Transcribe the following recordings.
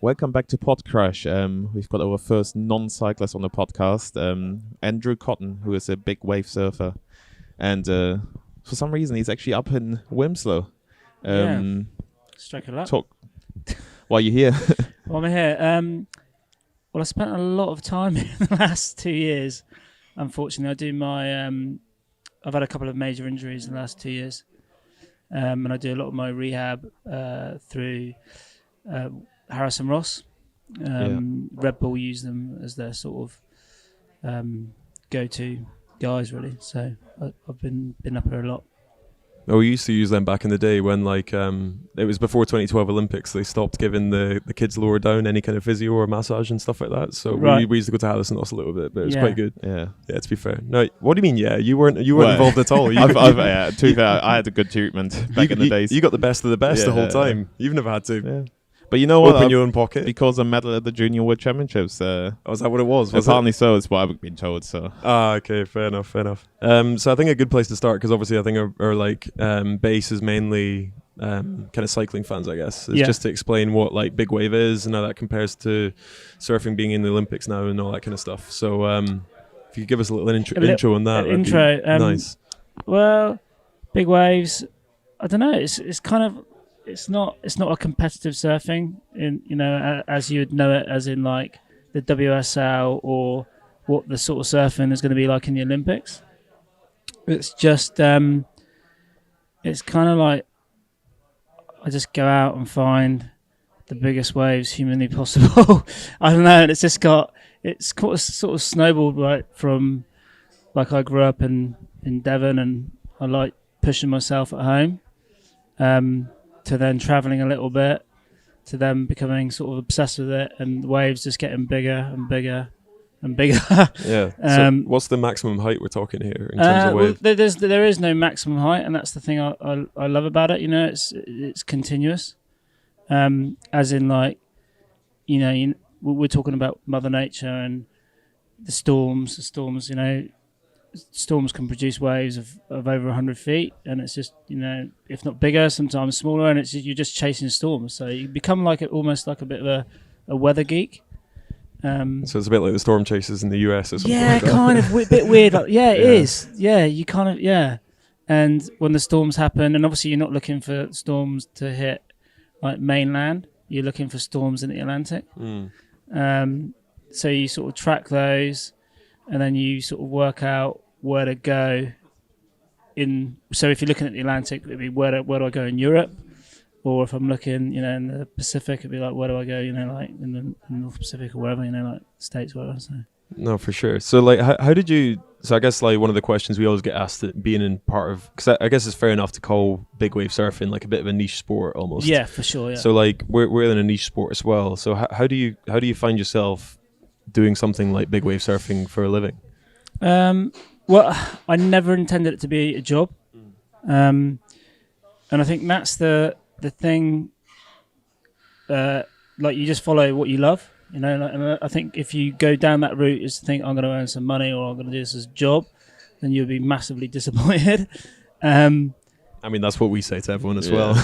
Welcome back to Podcrash. We've got our first non-cyclist on the podcast, Andrew Cotton, who is a big wave surfer. And for some reason, he's actually up in Wilmslow. Strike it up. Talk while you're here. Well, I'm here. Well, I spent a lot of time in the last 2 years. Unfortunately, I do my... I've had a couple of major injuries in the last 2 years. And I do a lot of my rehab through Harris and Ross. Red Bull use them as their sort of go-to guys, really. So I've been up here a lot. Oh, we used to use them back in the day when, it was before 2012 Olympics. They stopped giving the kids lower down any kind of physio or massage and stuff like that. So we used to go to Alice and Ross a little bit, but it was quite good. Yeah, to be fair. No, what do you mean? Yeah, you weren't involved at all. To be fair, I had a good treatment back in the days. You got the best of the best the whole time. You've never had to. Yeah. But you know what? Open your own pocket. Because I medal at the Junior World Championships. Is that what it was? It's hardly so. It's what I've been told. So. Okay, fair enough. So I think a good place to start, because obviously I think our base is mainly kind of cycling fans, I guess. It's just to explain what big wave is and how that compares to surfing being in the Olympics now and all that kind of stuff. So if you could give us a little intro on that. Intro. Nice. Well, big waves. I don't know. It's kind of. It's not a competitive surfing as you would know it, as in like the WSL or what the sort of surfing is going to be like in the Olympics. It's just it's kind of like I just go out and find the biggest waves humanly possible. I don't know, and it's sort of snowballed right from I grew up in Devon, and I like pushing myself at home. To then travelling a little bit, to then becoming sort of obsessed with it, and the waves just getting bigger and bigger and bigger. Yeah. So what's the maximum height we're talking here in terms of wave? Well, there is no maximum height, and that's the thing I love about it. It's continuous, as in we're talking about Mother Nature and the storms. Storms can produce waves of over 100 feet, and it's just if not bigger, sometimes smaller, and you're just chasing storms. So you become almost like a bit of a weather geek. So it's a bit like the storm chasers in the US or something. Yeah, like that. kind of a bit weird. It is. Yeah, you kind of And when the storms happen, and obviously you're not looking for storms to hit mainland. You're looking for storms in the Atlantic. So you sort of track those, and then you sort of work out where to go so if you're looking at the Atlantic, it'd be where do I go in Europe, or if I'm looking in the Pacific, it'd be where do I go in the North Pacific or wherever, States, whatever. So. No, for sure. So how did you, so I guess one of the questions we always get asked, being in part of, because I guess it's fair enough to call big wave surfing a bit of a niche sport almost. Yeah, for sure. Yeah. So we're in a niche sport as well. So how do you find yourself doing something like big wave surfing for a living? Well, I never intended it to be a job, and I think that's the thing. You just follow what you love, and I think if you go down that route, is to think I'm going to earn some money or I'm going to do this as a job, then you'll be massively disappointed. I mean, that's what we say to everyone as well.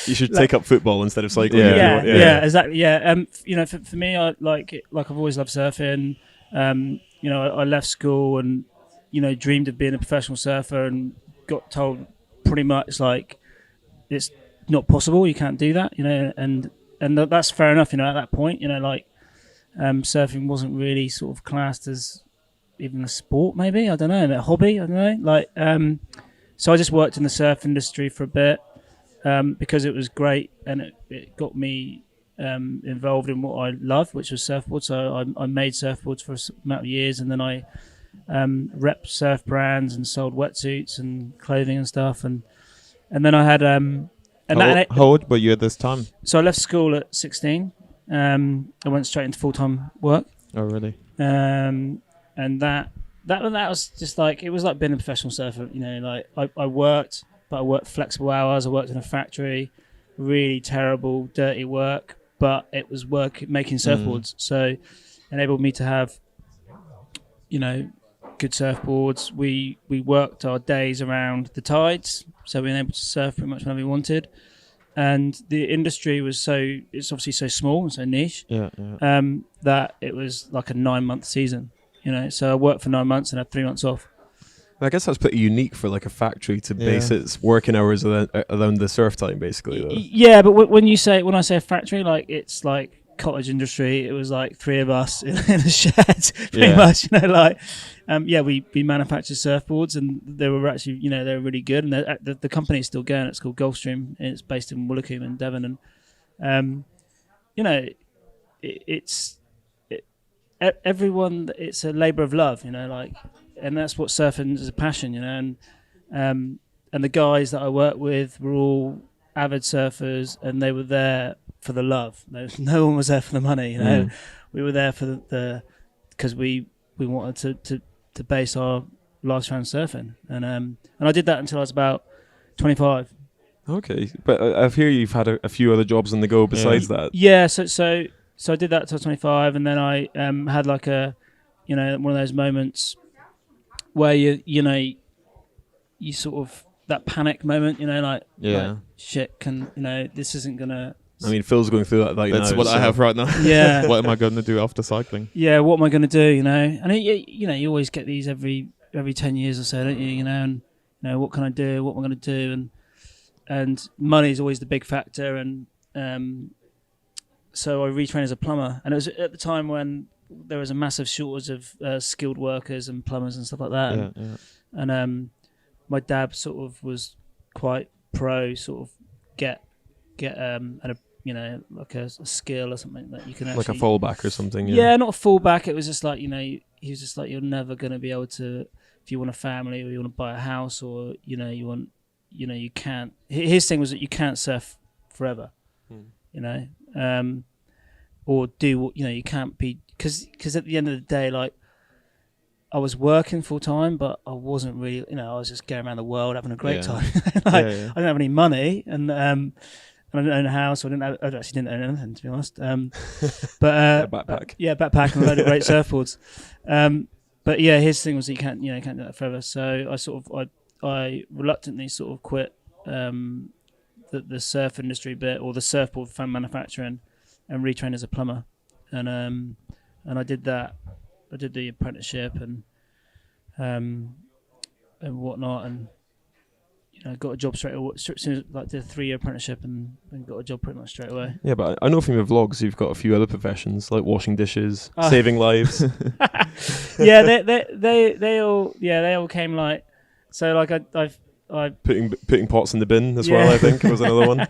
You should take up football instead of cycling. Yeah, exactly. Yeah, for me, I I've always loved surfing. I left school and, dreamed of being a professional surfer, and got told pretty much it's not possible. You can't do that, and that's fair enough. At that point, surfing wasn't really sort of classed as even a sport, maybe, I don't know, a hobby, I don't know. So I just worked in the surf industry for a bit, because it was great, and it got me involved in what I love, which was surfboards. So I made surfboards for a amount of years, and then I repped surf brands and sold wetsuits and clothing and stuff, and then I had how old were you at this time? So I left school at 16. I went straight into full-time work. Oh, really? And that was just it was like being a professional surfer. I worked, but I worked flexible hours. I worked in a factory, really terrible, dirty work, but it was work making surfboards. So enabled me to have, good surfboards. We worked our days around the tides, so we were able to surf pretty much whenever we wanted. and the industry was it's obviously so small and so niche. Yeah, yeah. That it was like a 9-month season. So I worked for 9 months and had 3 months off. I guess that's pretty unique for like a factory to base its working hours around the surf time, basically. Though. Yeah, but when I say a factory, like it's like cottage industry. It was like 3 of us in a shed, pretty much. We manufactured surfboards, and they were actually, they were really good. And the company is still going. It's called Gulfstream, and it's based in Woolacombe in Devon. And everyone. It's a labour of love, and that's what surfing is, a passion, and the guys that I worked with were all avid surfers, and they were there for the love. No one was there for the money, We were there for because we wanted to base our lives around surfing, and I did that until I was about 25. Okay, but I hear you've had a few other jobs on the go besides that. Yeah, so I did that until 25, and then I had like one of those moments where you sort of, that panic moment, like shit, this isn't gonna. I mean, Phil's going through that. That's what I have right now. Yeah. What am I going to do after cycling? Yeah, what am I going to do? And you always get these every 10 years or so, don't you? And what can I do? What am I going to do? And money is always the big factor. And so I retrained as a plumber, and it was at the time when there was a massive shortage of skilled workers and plumbers and stuff like that. And my dad sort of was quite pro sort of get like a skill or something that you can actually, like a fallback or something. Yeah, not a fallback. It was just like, he was just like, you're never going to be able to, if you want a family or you want to buy a house, or you can't. His thing was that you can't surf forever, or do what you can't be, because at the end of the day, like, I was working full time, but I wasn't really, I was just going around the world having a great time. I didn't have any money, and I didn't own a house. I actually didn't own anything, to be honest. But a backpack. Backpack and a load of great surfboards. But yeah, his thing was that you can't do that forever. So I reluctantly sort of quit the surf industry bit, or the surfboard fan manufacturing, and retrained as a plumber. And I did that. I did the apprenticeship and whatnot, and got a job straight away. Like, did a 3-year apprenticeship and got a job pretty much straight away. Yeah, but I know from your vlogs you've got a few other professions like washing dishes, saving lives. Yeah, they all came like, so like I putting pots in the bin as well. I think was another one.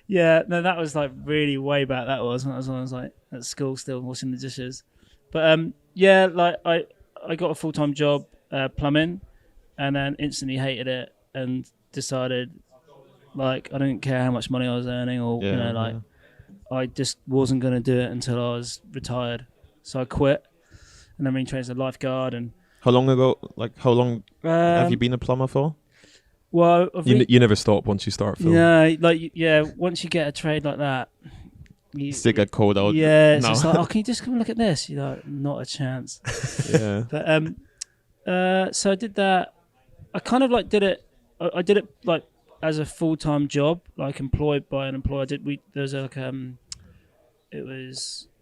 Yeah, no, that was like really way back. That was when I was like at school still washing the dishes. But like I got a full-time job plumbing, and then instantly hated it and decided, like, I didn't care how much money I was earning, or I just wasn't going to do it until I was retired. So I quit, and then retrained as a lifeguard. And how long ago? Like, how long have you been a plumber for? Well, you never stop once you start, Phil. No, once you get a trade like that, you still get called out. Yeah, it's just like, oh, can you just come and look at this? You're like, not a chance. Yeah. But so I did that. I kind of like did it. I did it like as a full-time job, like employed by an employer.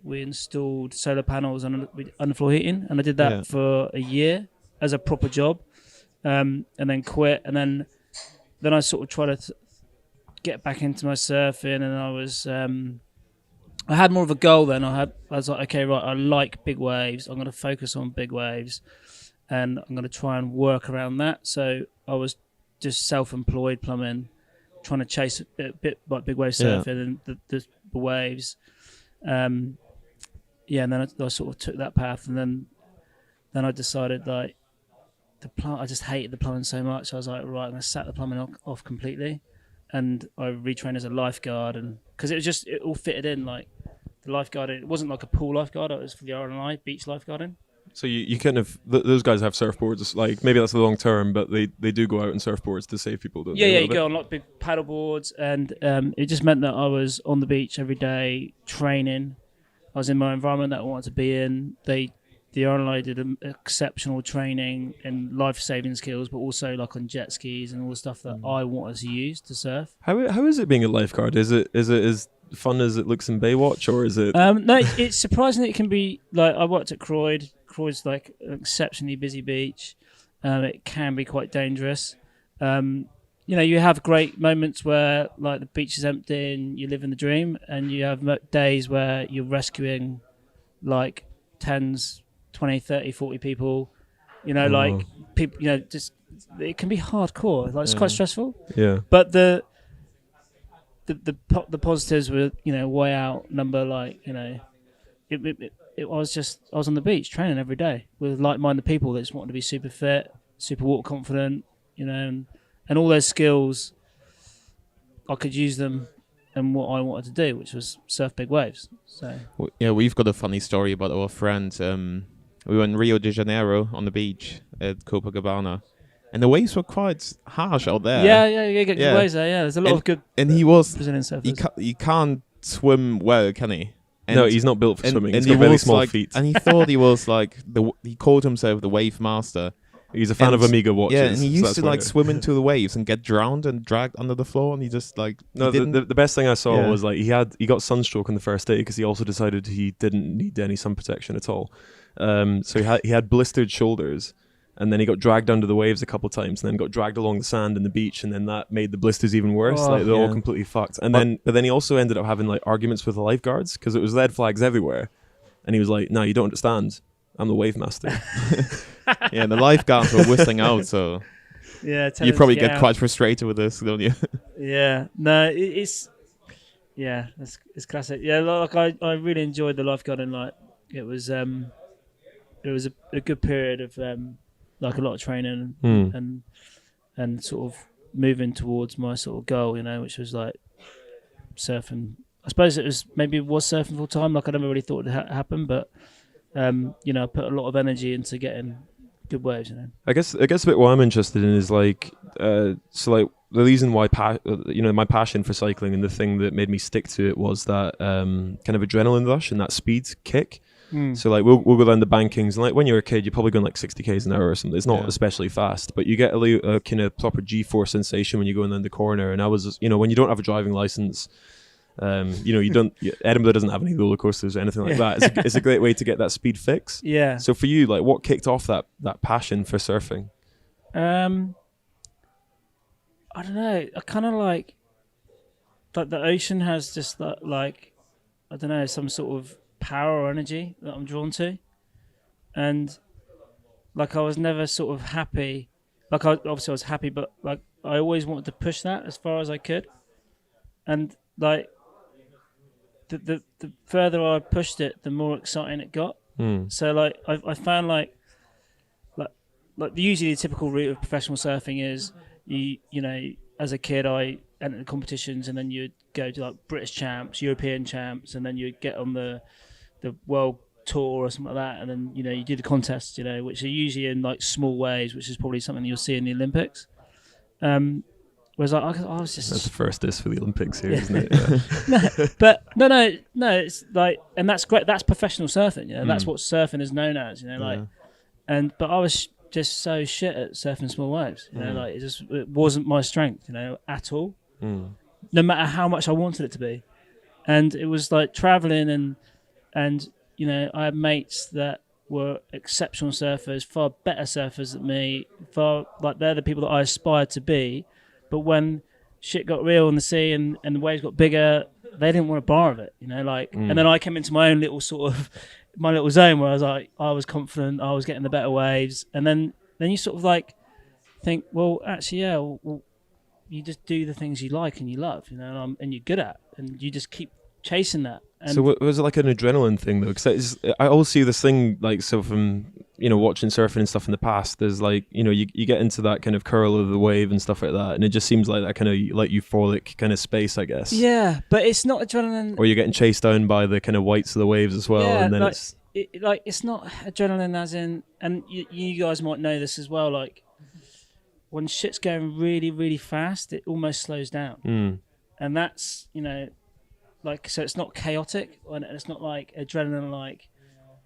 We installed solar panels on underfloor heating, and I did that for a year as a proper job, and then quit, and then I sort of tried to get back into my surfing, and I was I had more of a goal then. I was like, okay, right, I like big waves. I'm going to focus on big waves, and I'm going to try and work around that. So I was just self-employed plumbing, trying to chase a bit like big wave surfing and the waves. And then I sort of took that path, and then I decided, like, I just hated the plumbing so much. I was like, right, I'm going to sack the plumbing off completely, and I retrained as a lifeguard, and because it all fitted in, like the lifeguard. It wasn't like a pool lifeguard; it was for the R&I beach lifeguarding. So you kind of those guys have surfboards. Like, maybe that's the long term, but they do go out on surfboards to save people, don't they? Yeah, you go on like big paddle boards, and it just meant that I was on the beach every day training. I was in my environment that I wanted to be in. the island I did exceptional training and life-saving skills, but also like on jet skis and all the stuff that I wanted to use to surf. How is it being a lifeguard? Is it as fun as it looks in Baywatch, or is it? No, it's surprisingly it can be like I worked at Croyd. Croyd's like an exceptionally busy beach. It can be quite dangerous. You have great moments where like the beach is empty and you live in the dream, and you have days where you're rescuing like 10s, 20, 30, 40 people, like people, just it can be hardcore. Like it's quite stressful. Yeah. But the positives were, way outnumber like, I was on the beach training every day with like-minded people that just wanted to be super fit, super water confident, and all those skills, I could use them in what I wanted to do, which was surf big waves. So yeah, we've got a funny story about our friend. We were in Rio de Janeiro on the beach at Copacabana, and the waves were quite harsh out there. You get good waves there. Yeah, there's a lot of good. And he was Brazilian surfers. He can't swim well, can he? And no, he's not built for swimming. He's he got very was small like, feet. And he thought he was like he called himself the wave master. He's a fan of Amiga watches. Yeah, and he used to like swim into the waves and get drowned and dragged under the floor, and he just like the best thing I saw was like he got sunstroke on the first day because he also decided he didn't need any sun protection at all. So he had blistered shoulders, and then he got dragged under the waves a couple of times, and then got dragged along the sand in the beach, and then that made the blisters even worse. They're all completely fucked. And then he also ended up having like arguments with the lifeguards because it was red flags everywhere, and he was like, "No, you don't understand. I'm the wave master." Yeah, the lifeguards were whistling out, so you probably get quite frustrated with this, don't you? Yeah, no, it's classic. Yeah, like I really enjoyed the lifeguarding. Like it was a good period of like a lot of training and sort of moving towards my sort of goal, which was like surfing. I suppose it was surfing full time. Like I never really thought it would happen, but I put a lot of energy into getting good waves. I guess a bit what I'm interested in is like so like the reason why my passion for cycling and the thing that made me stick to it was that kind of adrenaline rush and that speed kick. So like we'll go down the bankings, and like when you're a kid you're probably going like 60 k's an hour or something. It's not especially fast, but you get a kind of proper G-force sensation when you're going down the corner. And I was when you don't have a driving license, you don't. Edinburgh doesn't have any roller coasters or anything like that. It's a great way to get that speed fix. Yeah. So for you, like, what kicked off that passion for surfing? I don't know. I kind of like the ocean has just like I don't know, some sort of power or energy that I'm drawn to, and like I was never sort of happy. Like I was happy, but like I always wanted to push that as far as I could, and like. The further I pushed it, the more exciting it got. So like I found like usually the typical route of professional surfing is you as a kid I entered the competitions, and then you'd go to like British champs, European champs, and then you'd get on the world tour or something like that, and then you do the contests, which are usually in like small waves, which is probably something you'll see in the Olympics. Whereas I was just... That's the first diss for the Olympics here, isn't it? No, it's like... And that's great. That's professional surfing, That's what surfing is known as, But I was just so shit at surfing small waves, Like it wasn't my strength, at all. No matter how much I wanted it to be. And it was like traveling and I had mates that were exceptional surfers, far better surfers than me, they're the people that I aspired to be. But when shit got real in the sea and the waves got bigger, they didn't want a bar of it, And then I came into my own little sort of my little zone where I was confident, I was getting the better waves, and then you sort of like think, well, actually, you just do the things you like and you love, and you're good at, and you just keep chasing that. And so was it like an adrenaline thing though? Because I always see this thing like so from watching surfing and stuff in the past. There's like you get into that kind of curl of the wave and stuff like that, and it just seems like that kind of like euphoric kind of space, I guess. Yeah, but it's not adrenaline. Or you're getting chased down by the kind of whites of the waves as well, and then it's not adrenaline as in, and you guys might know this as well. Like when shit's going really, really fast, it almost slows down, and that's like, so it's not chaotic, and it's not like adrenaline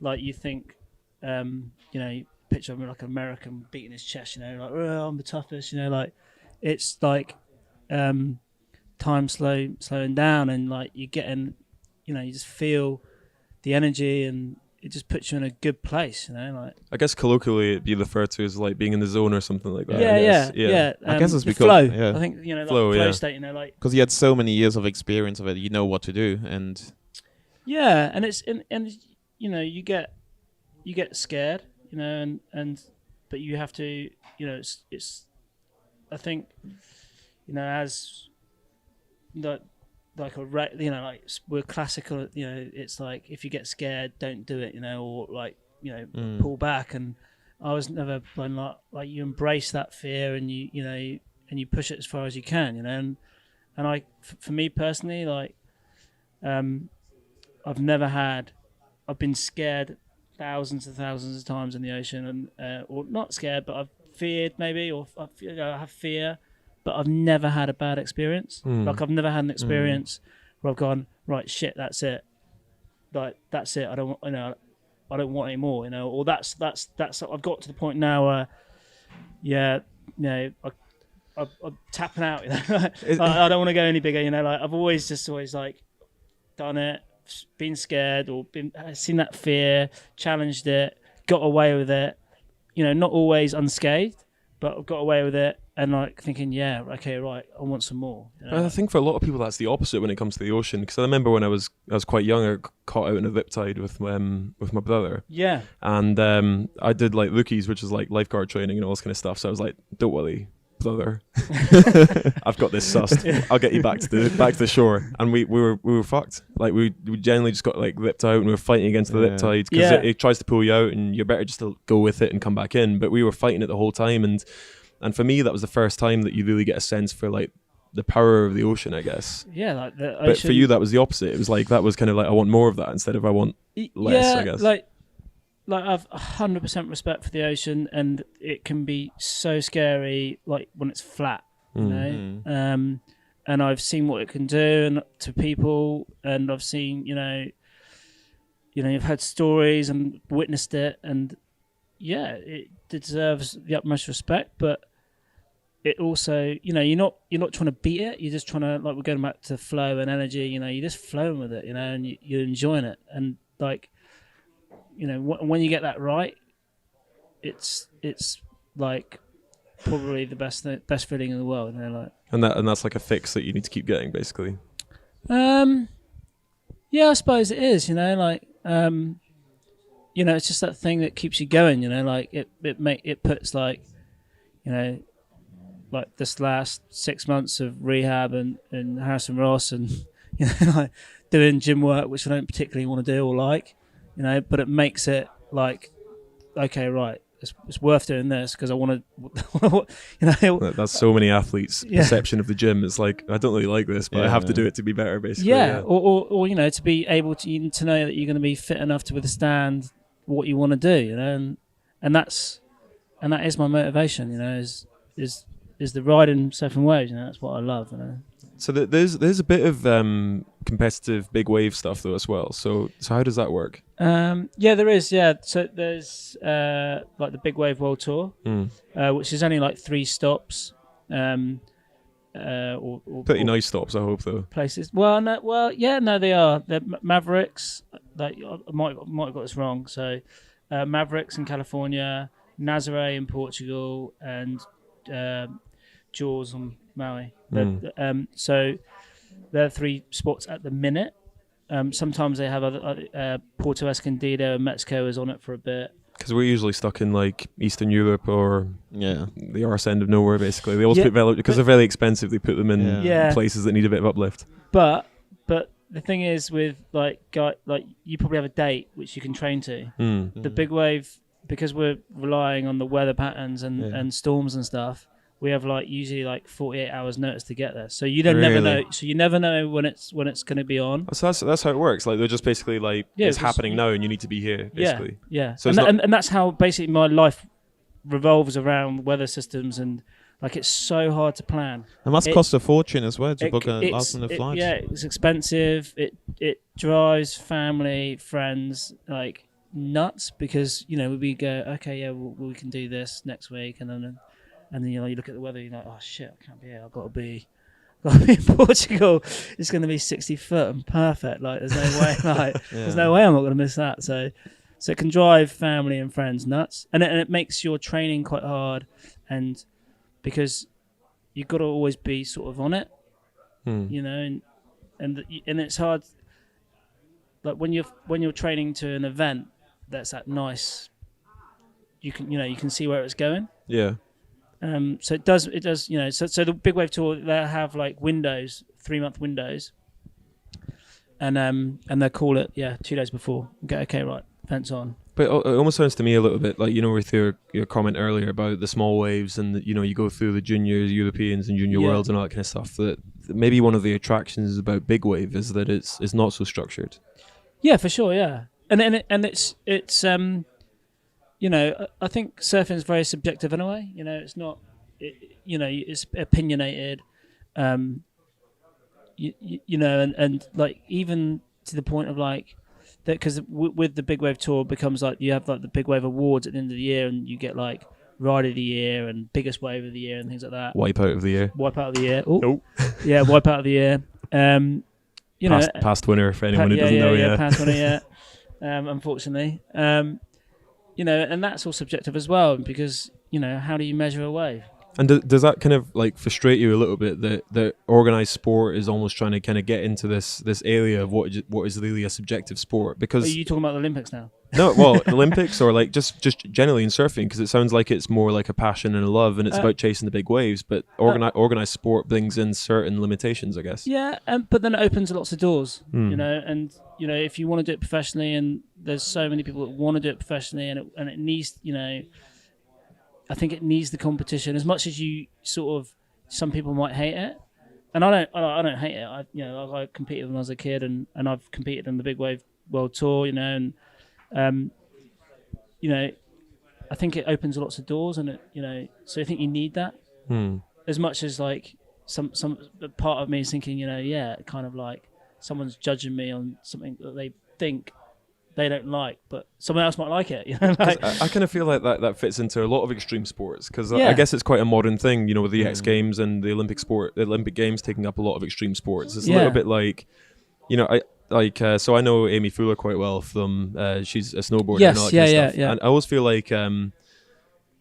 like you think you picture him like an American beating his chest, like, oh, I'm the toughest, like it's like time slowing down, and like you're getting, you just feel the energy, and it just puts you in a good place, like. I guess colloquially it'd be referred to as like being in the zone or something like that. Yeah. I guess it's the because flow. yeah. I think like flow state, like because you had so many years of experience of it, you know what to do, and and it's and you get scared, and but you have to, it's I think, as like like we're classical, it's like if you get scared, don't do it, or like pull back. And I was never like you embrace that fear, and you push it as far as you can, and I for me personally, like I've been scared thousands and thousands of times in the ocean, and or not scared, but I've feared maybe, or I have fear, but I've never had a bad experience. Like I've never had an experience where I've gone, right, shit, that's it. Like that's it. I don't want any more. Or that's. I've got to the point now where, I'm tapping out. I don't want to go any bigger. Like I've always like done it, been scared, or seen that fear, challenged it, got away with it. Not always unscathed, but I've got away with it, and like thinking, yeah, okay, right, I want some more. I think for a lot of people that's the opposite when it comes to the ocean. Because I remember when I was quite young, I got caught out in a riptide with my brother. Yeah. And I did like lookies, which is like lifeguard training and all this kind of stuff. So I was like, don't worry, brother, I've got this sussed. I'll get you back to the shore. And we were fucked. Like we generally just got like ripped out, and we were fighting against the riptide because it tries to pull you out, and you're better just to go with it and come back in. But we were fighting it the whole time, and for me that was the first time that you really get a sense for like the power of the ocean, I guess. Yeah, like the ocean. But for you that was the opposite. It was like that was kind of like I want more of that instead of I want less, I guess. Like I've 100% respect for the ocean, and it can be so scary, like when it's flat, and I've seen what it can do to people, and I've seen, you've heard stories and witnessed it, and it deserves the utmost respect. But it also, you're not trying to beat it. You're just trying to, like, we're going back to flow and energy. You're just flowing with it, and you're enjoying it, and like. When you get that right, it's like probably the best feeling in the world. Like, and that's like a fix that you need to keep getting, basically. I suppose it is. It's just that thing that keeps you going. Like it puts like, like this last 6 months of rehab and Harrison Ross, and like doing gym work, which I don't particularly want to do or like. But it makes it like, okay, right, it's worth doing this because I want to, That's so many athletes' perception of the gym. It's like, I don't really like this, but I have to do it to be better, basically. Or to be able to know that you're going to be fit enough to withstand what you want to do, and that is my motivation, is the riding, surfing waves. That's what I love. So there's a bit of competitive big wave stuff though as well. So how does that work? There is. Yeah. So there's like the Big Wave World Tour, which is only like 3 stops. Pretty nice stops, I hope though. Places. Well, no, they are. They're Mavericks. Like I might have got this wrong. So Mavericks in California, Nazaré in Portugal, and Jaws on Maui. So there are 3 spots at the minute. Sometimes they have other Puerto Escondido and Mexico is on it for a bit. Because we're usually stuck in like Eastern Europe or the arse end of nowhere, basically. They always put because they're very expensive. They put them in places that need a bit of uplift. But the thing is with like you probably have a date which you can train to. The Big Wave, because we're relying on the weather patterns and storms and stuff. We have like usually like 48 hours notice to get there, so you never know. So you never know when it's going to be on. So that's how it works. Like they're just basically like it's happening now, and you need to be here. Basically, So and that's how basically my life revolves around weather systems, and like it's so hard to plan. It must cost a fortune as well to book a last-minute flight. Yeah, it's expensive. It drives family, friends, like nuts because we go, okay, yeah, we can do this next week, and then you look at the weather, you're like, oh shit, I can't be here. I've got to be in Portugal. It's going to be 60 foot and perfect. Like, there's no way. There's no way I'm not going to miss that. So it can drive family and friends nuts, and it makes your training quite hard, and because you've got to always be sort of on it, and it's hard. Like when you're training to an event that's that nice, you can see where it's going. Yeah. So it does. So the big wave tour, they have like windows, 3-month windows, and they call it 2 days before. Okay, right, fence on. But it almost sounds to me a little bit like, with your comment earlier about the small waves and you go through the juniors, Europeans and junior worlds and all that kind of stuff, that maybe one of the attractions about big wave is that it's not so structured. Yeah, for sure. Yeah, and it's I think surfing is very subjective anyway. It's not, it's opinionated, and like even to the point of like that, because with the big wave tour becomes like you have like the big wave awards at the end of the year, and you get like ride of the year and biggest wave of the year and things like that. Wipeout of the year. Oh, yeah, wipeout of the year. Past winner for anyone who doesn't know. Yeah, past winner. Unfortunately. And that's all subjective as well, because how do you measure a wave? And does that kind of like frustrate you a little bit that organised sport is almost trying to kind of get into this area of what is really a subjective sport? Because are you talking about the Olympics now? No, well, Olympics or like just generally in surfing, because it sounds like it's more like a passion and a love, and it's about chasing the big waves. But organised sport brings in certain limitations, I guess. Yeah, but then it opens lots of doors, and if you want to do it professionally, and there's so many people that want to do it professionally, and it needs, I think it needs the competition as much as you sort of. Some people might hate it, and I don't hate it. I competed when I was a kid, and I've competed in the Big Wave World Tour, and I think it opens lots of doors, and it, so I think you need that as much as like some part of me is thinking, kind of like someone's judging me on something that they think they don't like, but someone else might like it. I kind of feel like that fits into a lot of extreme sports, because I guess it's quite a modern thing, with the X Games and the Olympic Games taking up a lot of extreme sports. It's a little bit like, so I know Amy Fuller quite well from she's a snowboarder and all that kind of stuff. And I always feel like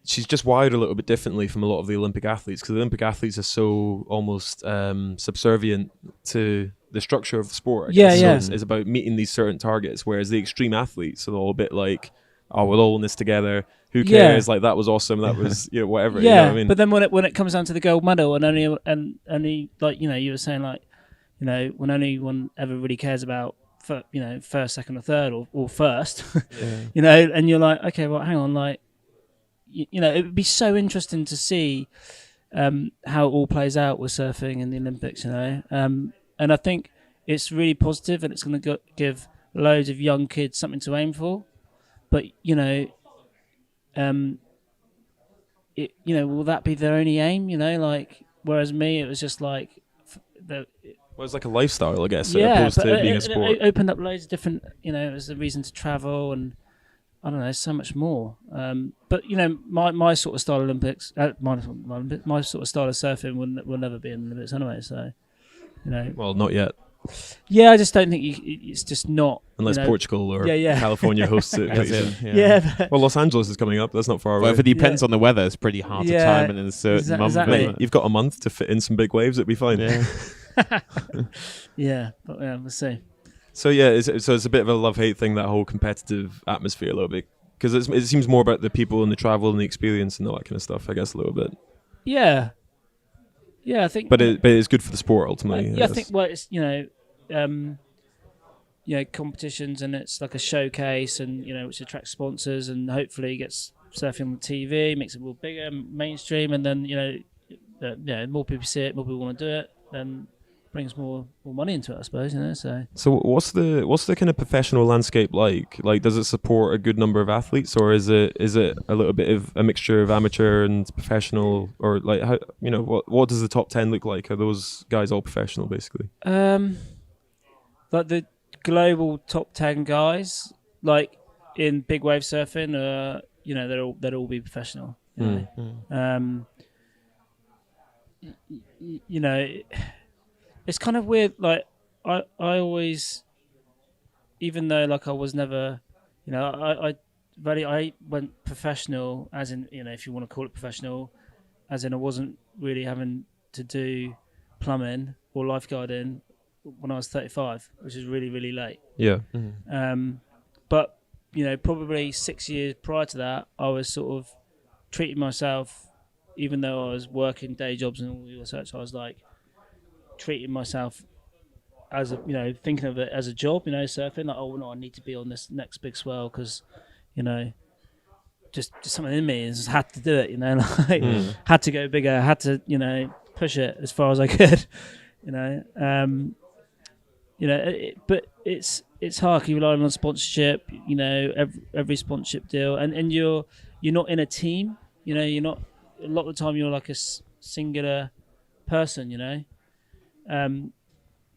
she's just wired a little bit differently from a lot of the Olympic athletes, because the Olympic athletes are so almost subservient to the structure of the sport. So it's about meeting these certain targets, whereas the extreme athletes are all a bit like, oh, we're all in this together. Who cares? Like, that was awesome. That was whatever. Yeah. You know what I mean? But then when it comes down to the gold medal, and only like you were saying, like, when only one ever really cares about first, second, or third, or first, and you're like, okay, well, hang on, like, it would be so interesting to see how it all plays out with surfing in the Olympics, and I think it's really positive, and it's going to give loads of young kids something to aim for. But will that be their only aim? Like, whereas me, it was just like well, it's like a lifestyle, I guess, as opposed to being a sport. It opened up loads of different, it was a reason to travel, and I don't know, so much more. But my sort of style Olympics, my sort of style of surfing will never be in the Olympics anyway. So, Well, not yet. Yeah, I just don't think it's just not. Unless Portugal or California hosts it. Well, Los Angeles is coming up. That's not far away. Well, if it depends on the weather, it's pretty hard to time in a certain month. Exactly. You've got a month to fit in some big waves. It'd be fine. Yeah. But we'll see. So it's a bit of a love-hate thing, that whole competitive atmosphere a little bit, because it seems more about the people and the travel and the experience and all that kind of stuff, I guess, a little bit. Yeah, I think. But it's good for the sport ultimately. I think. Well, it's competitions, and it's like a showcase, and which attracts sponsors, and hopefully gets surfing on the TV, makes it more bigger, mainstream, and then more people see it, more people want to do it, then brings more money into it, I suppose. So what's the kind of professional landscape like? Like, does it support a good number of athletes, or is it a little bit of a mixture of amateur and professional, or like how what does the top 10 look like? Are those guys all professional basically? Like the global top 10 guys, like in big wave surfing, they'll all be professional. It's kind of weird. Like I always, even though like I was never, I went professional, as in, if you want to call it professional, as in I wasn't really having to do plumbing or lifeguarding when I was 35, which is really, really late. Yeah. But probably 6 years prior to that, I was sort of treating myself, even though I was working day jobs and all the such, I was like treating myself as thinking of it as a job, surfing. Like, oh no, I need to be on this next big swell because, just something in me just had to do it, had to go bigger, had to, push it as far as I could, but it's hard. You rely on sponsorship, every sponsorship deal, and you're not in a team, you're not, a lot of the time you're like a singular person,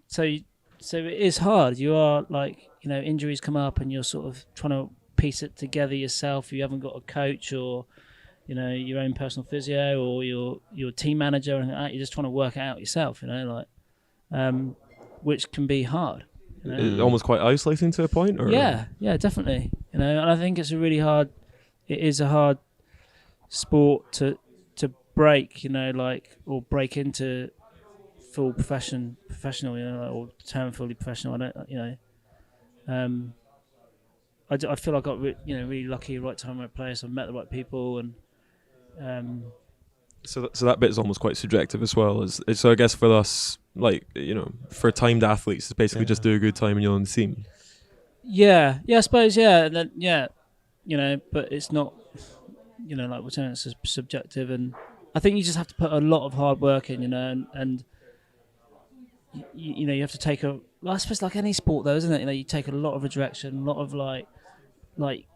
so it is hard. You are like, injuries come up and you're sort of trying to piece it together yourself. You haven't got a coach or, your own personal physio or your team manager or anything like that. You're just trying to work it out yourself, which can be hard. Almost quite isolating to a point? Or? Yeah, definitely. And I think it is a hard sport to break, or break into full professional, or turn fully professional. I feel like I got really lucky, right time, right place. I've met the right people, and so that bit is almost quite subjective as well. So I guess for us, like, for timed athletes, it's basically just do a good time and you're on the team. Yeah, I suppose, and then, but it's not, like we're saying, it's subjective, and I think you just have to put a lot of hard work in, and you have to take I suppose like any sport though, isn't it? You take a lot of rejection, a lot of like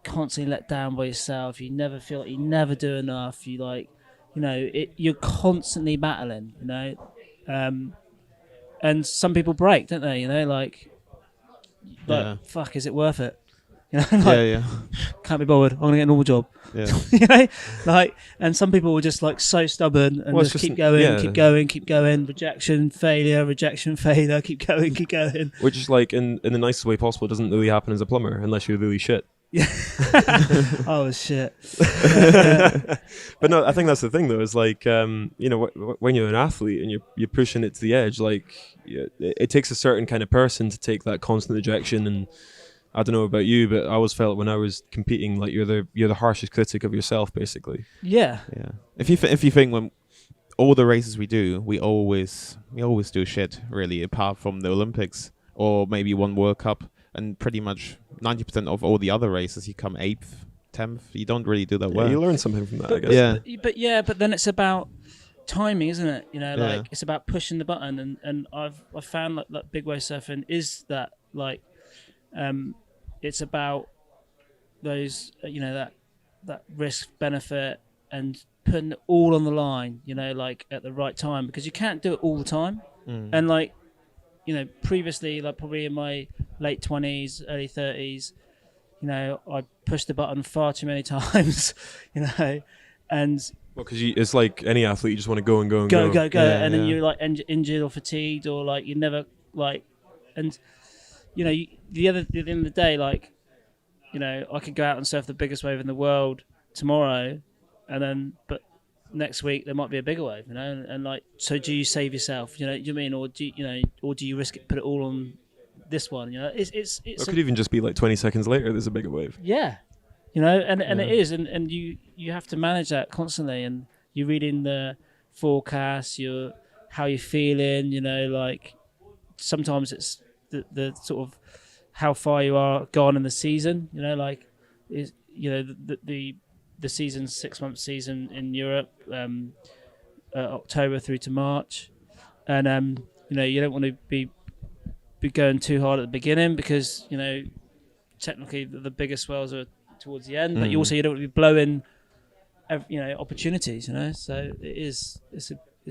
constantly let down by yourself. You never feel like you never do enough. You you're constantly battling, and some people break, don't they? Fuck, is it worth it? Can't be bothered. I'm gonna get a normal job. Yeah. And some people were just like so stubborn and just keep going. Rejection, failure, keep going. Which is like in the nicest way possible, doesn't really happen as a plumber unless you're really shit. Yeah. Oh shit. But no, I think that's the thing though. Is like when you're an athlete and you're pushing it to the edge, like it takes a certain kind of person to take that constant rejection. And I don't know about you, but I always felt when I was competing, like you're the harshest critic of yourself, basically. Yeah. If you think when all the races we do, we always do shit really, apart from the Olympics or maybe one World Cup, and pretty much 90% of all the other races you come 8th, 10th. You don't really do that well. You learn something from that, I guess. But then it's about timing, isn't it? It's about pushing the button, and I've found that big wave surfing is that like. It's about those, that risk benefit and putting it all on the line, at the right time, because you can't do it all the time. And previously, like probably in my late 20s, early 30s, I pushed the button far too many times, and because it's like any athlete, you just want to go and go and go, and then you're like injured or fatigued, or like you never like, and. At the end of the day, I could go out and surf the biggest wave in the world tomorrow, but next week there might be a bigger wave, and like, so do you save yourself? Do you mean, or do you risk it, put it all on this one? It's. It could even just be like 20 seconds later, there's a bigger wave. Yeah, and it is, and you have to manage that constantly, and you're reading the forecast, how you're feeling, like sometimes it's. The sort of how far you are gone in the season, the season's 6 month season in Europe, October through to March, and you don't want to be going too hard at the beginning because technically the biggest swells are towards the end, but you don't want to be blowing opportunities, so it's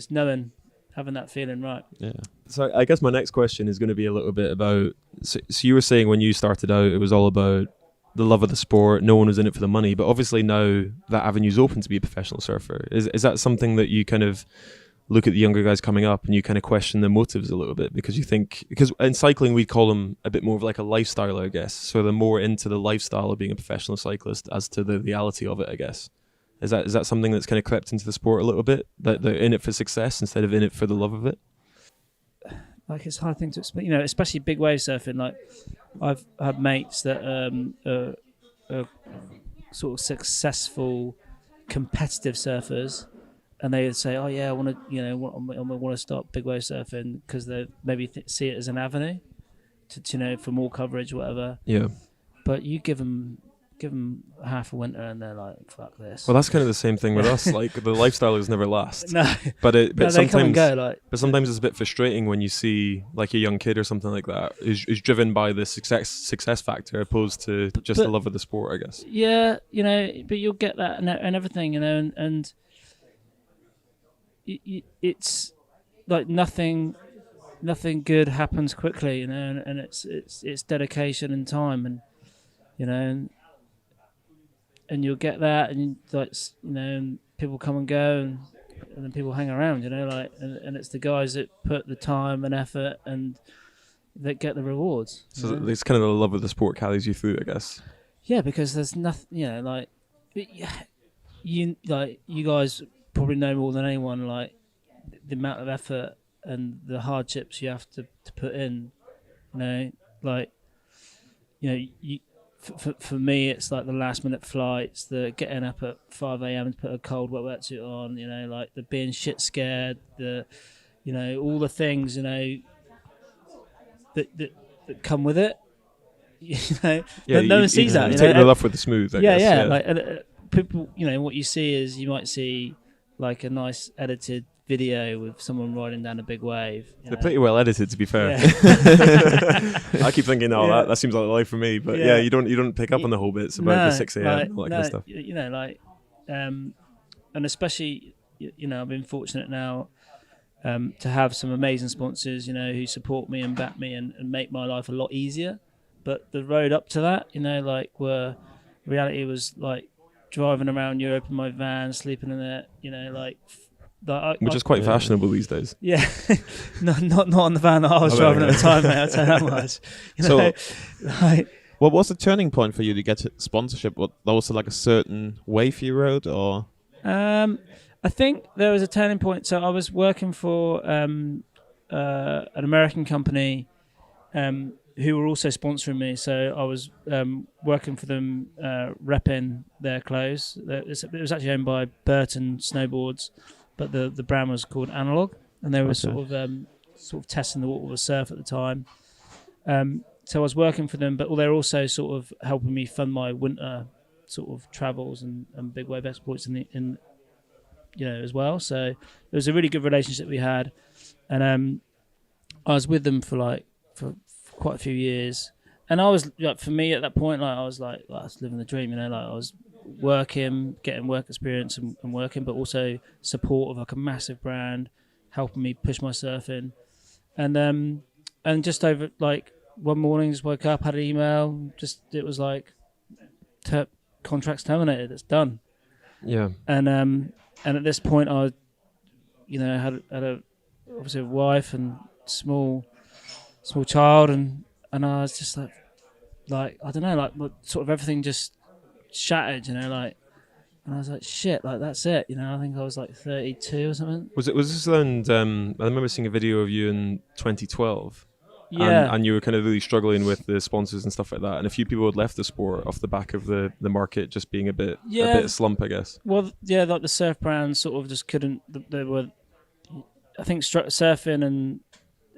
knowing. Having that feeling right. Yeah. So I guess my next question is going to be a little bit about. So you were saying when you started out, it was all about the love of the sport. No one was in it for the money, but obviously now that avenue's open to be a professional surfer. Is that something that you kind of look at the younger guys coming up and you kind of question their motives a little bit, because you think, because in cycling we'd call them a bit more of like a lifestyle, I guess. So they're more into the lifestyle of being a professional cyclist as to the reality of it, I guess. Is that something that's kind of crept into the sport a little bit, that they're in it for success instead of in it for the love of it? Like, it's a hard thing to explain, especially big wave surfing. Like, I've had mates that are sort of successful competitive surfers, and they would say, "Oh yeah, I want to start big wave surfing," because they maybe see it as an avenue to for more coverage, or whatever. Yeah. But you give them half a winter, and they're like, "Fuck this." Well, that's kind of the same thing with us. Like, the lifestyle is never last. No, but no, sometimes they come and go. Like, but sometimes it's a bit frustrating when you see like a young kid or something like that who's driven by the success factor opposed to just the love of the sport, I guess. Yeah, but you'll get that and everything, and it's like nothing good happens quickly, and it's dedication and time, and and you'll get that, and and people come and go, and then people hang around, and it's the guys that put the time and effort and that get the rewards. So it's kind of the love of the sport carries you through, I guess. Yeah, because there's nothing, you guys probably know more than anyone, like the amount of effort and the hardships you have to put in. For me, it's like the last minute flights, the getting up at 5 a.m. to put a cold wetsuit on, like the being shit scared, the all the things that come with it. No one sees that. You take the love with the smooth, I guess. Yeah. Like people, what you see is, you might see like a nice edited video with someone riding down a big wave. They're pretty well edited, to be fair. Yeah. I keep thinking, that seems like the life for me, but you don't pick up on the whole bits about the 6 a.m. and all that kind of stuff. And especially, I've been fortunate now to have some amazing sponsors, who support me and back me and make my life a lot easier. But the road up to that, where reality was like driving around Europe in my van, sleeping in it, which is quite fashionable these days. Yeah, not on the van that I was driving at the time, mate. I'll tell you that much. So, what was the turning point for you to get sponsorship? What, that was like a certain wave you rode, or? I think there was a turning point. So I was working for an American company who were also sponsoring me. So I was working for them, repping their clothes. It was actually owned by Burton Snowboards, but the brand was called Analog, and they were sort of testing the water with surf at the time. So I was working for them, but they were also sort of helping me fund my winter sort of travels and big wave exploits in as well. So it was a really good relationship we had, and I was with them for quite a few years. And I was like, for me at that point, I was living the dream, I was working, getting work experience and working, but also support of like a massive brand helping me push my surfing. And just over one morning, just woke up, had an email, it was like contract's terminated, it's done. Yeah. And at this point I had obviously a wife and small child, and I was just like I don't know, sort of everything just shattered, and I was like, shit, that's it, I think I was 32 or something. Was this around, I remember seeing a video of you in 2012. Yeah. And you were kind of really struggling with the sponsors and stuff like that, and a few people had left the sport off the back of the market just being a bit slump, I guess. Well, yeah, like the surf brands sort of just couldn't. They were, I think, surfing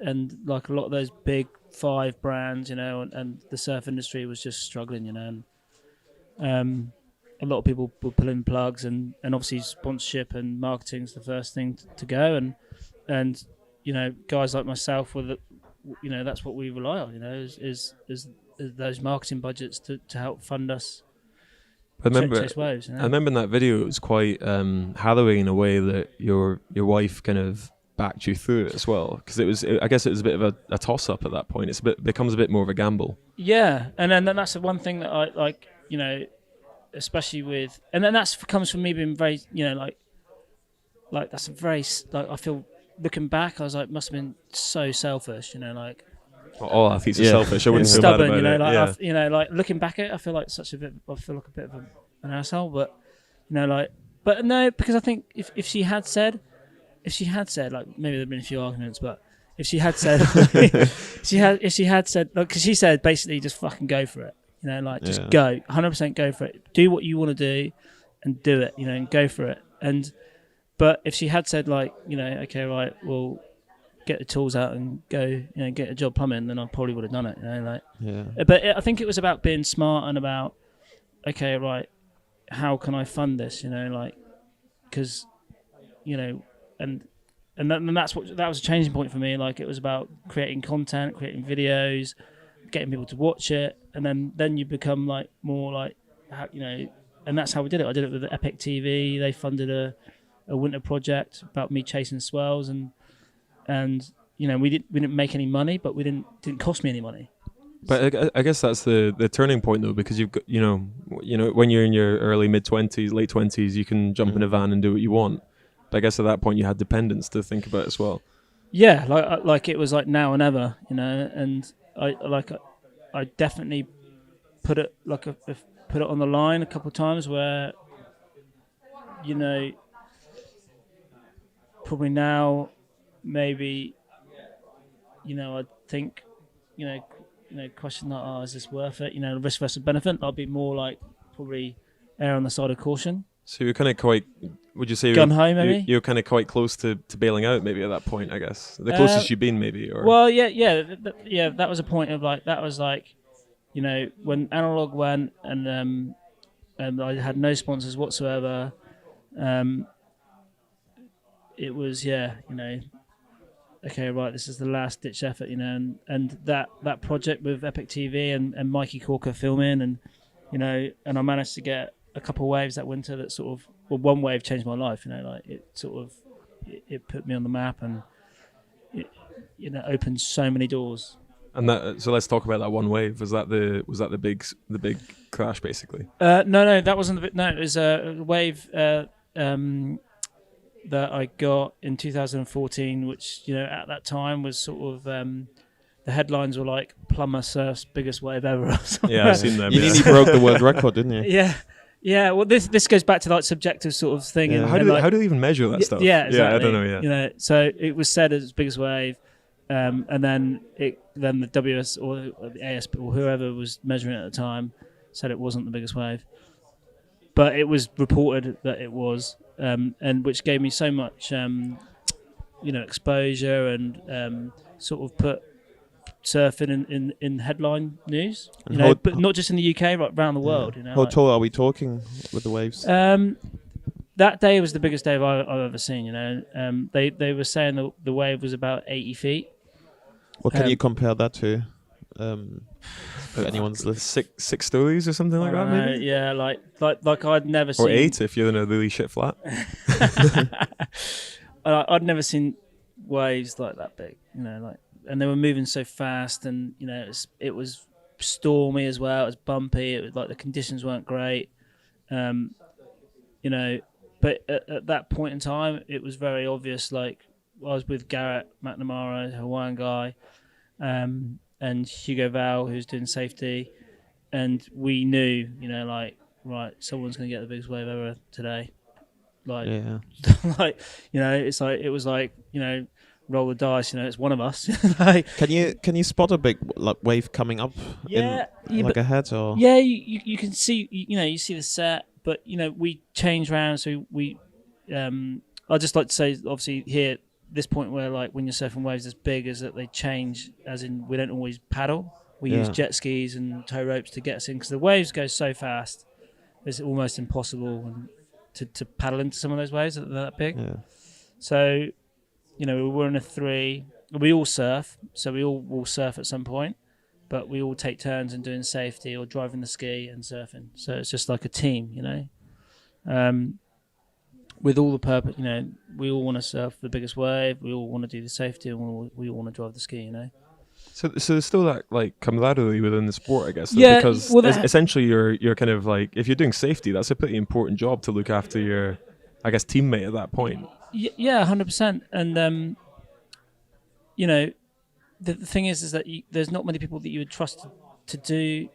and like a lot of those big 5 brands, and the surf industry was just struggling, and a lot of people were pulling plugs, and obviously sponsorship and marketing's the first thing to go, and guys like myself were that's what we rely on, is those marketing budgets to help fund us. I remember, chase waves, I remember in that video it was quite harrowing in a way that your wife kind of backed you through it as well? Because I guess it was a bit of a toss up at that point. Becomes a bit more of a gamble. Yeah, and then that's the one thing that I like, especially with, and then that's comes from me being very, like that's a very, like, I feel looking back, I was like, must have been so selfish, like. All athletes are selfish. I wouldn't feel stubborn, bad about it. like looking back at it, I feel like I feel like a bit of an asshole, but but no, because I think if she had said, like, maybe there'd been a few arguments, but if she had said, if she had said, like, because she said basically just fucking go for it, just go, 100% go for it, do what you want to do, and do it, and go for it, but if she had said, like, okay, right, well, get the tools out and go, get a job plumbing, then I probably would have done it, But I think it was about being smart and about, okay, right, how can I fund this, because, and that was a changing point for me. Like, it was about creating content, creating videos, getting people to watch it, and then you become like more like, and that's how we did it. I did it with Epic TV. They funded a winter project about me chasing swells, and we didn't make any money, but we didn't cost me any money. But I guess that's the turning point, though, because you've got, when you're in your early mid-20s, late 20s, you can jump in a van and do what you want. But I guess at that point you had dependents to think about as well. Yeah, like it was like now or never, and I definitely put it put it on the line a couple of times where, probably now maybe, I think, question like, is this worth it? Risk versus benefit. I'll be more like probably err on the side of caution. So you're kind of quite, would you say, gun home maybe? You're kind of quite close to bailing out maybe at that point, I guess. The closest you've been maybe. Or well, yeah. That was a point of like, that was like, when Analog went and I had no sponsors whatsoever. It was, okay, right, this is the last ditch effort, and that project with Epic TV and Mikey Corker filming, and and I managed to get a couple of waves that winter that sort of, well, one wave changed my life, like it sort of, it put me on the map, and it, opened so many doors. And so let's talk about that one wave. Was that the big crash basically? No, that wasn't the no. It was a wave that I got in 2014, which at that time was sort of the headlines were like plumber surfs biggest wave ever. Yeah, I've seen them. You nearly broke the world record, didn't you? Yeah. Well, this goes back to like subjective sort of thing. Yeah. And how do they even measure that stuff? Yeah, exactly. Yeah, I don't know. Yeah. So it was said as biggest wave, and then the WS or the ASP or whoever was measuring it at the time said it wasn't the biggest wave, but it was reported that it was, and which gave me so much, exposure and sort of put surfing in headline news, but not just in the UK, but around the world. How tall are we talking with the waves? That day was the biggest wave I've ever seen. They were saying the wave was about 80 feet. What can you compare that to? For anyone's list, six stories or something like that, maybe. Yeah, like I'd never seen. Or 8 if you're in a really shit flat. I'd never seen waves like that big. And they were moving so fast, and it was stormy as well. It was bumpy. It was like the conditions weren't great. But at that point in time, it was very obvious. Like, I was with Garrett McNamara, a Hawaiian guy, and Hugo Val, who's doing safety, and we knew, right, someone's going to get the biggest wave ever today. It's like it was like roll the dice. It's one of us. Can you spot a big wave coming up? Ahead or? Yeah, you can see. You see the set, but we change around. So we, I'd just like to say, obviously here, this point where like when you're surfing waves as big is that they change, as in we don't always paddle. We use jet skis and tow ropes to get us in, because the waves go so fast. It's almost impossible to paddle into some of those waves that are that big. Yeah. So, we're in a 3. We all surf, so we all will surf at some point, but we all take turns in doing safety or driving the ski and surfing. So it's just like a team, with all the purpose, we all want to surf the biggest wave, we all want to do the safety, and we all want to drive the ski, So there's still that like camaraderie within the sport, I guess. Though, Yeah, because well, essentially you're kind of like, if you're doing safety, that's a pretty important job to look after your, I guess, teammate at that point. Yeah, 100%. And the thing is that there's not many people that you would trust to do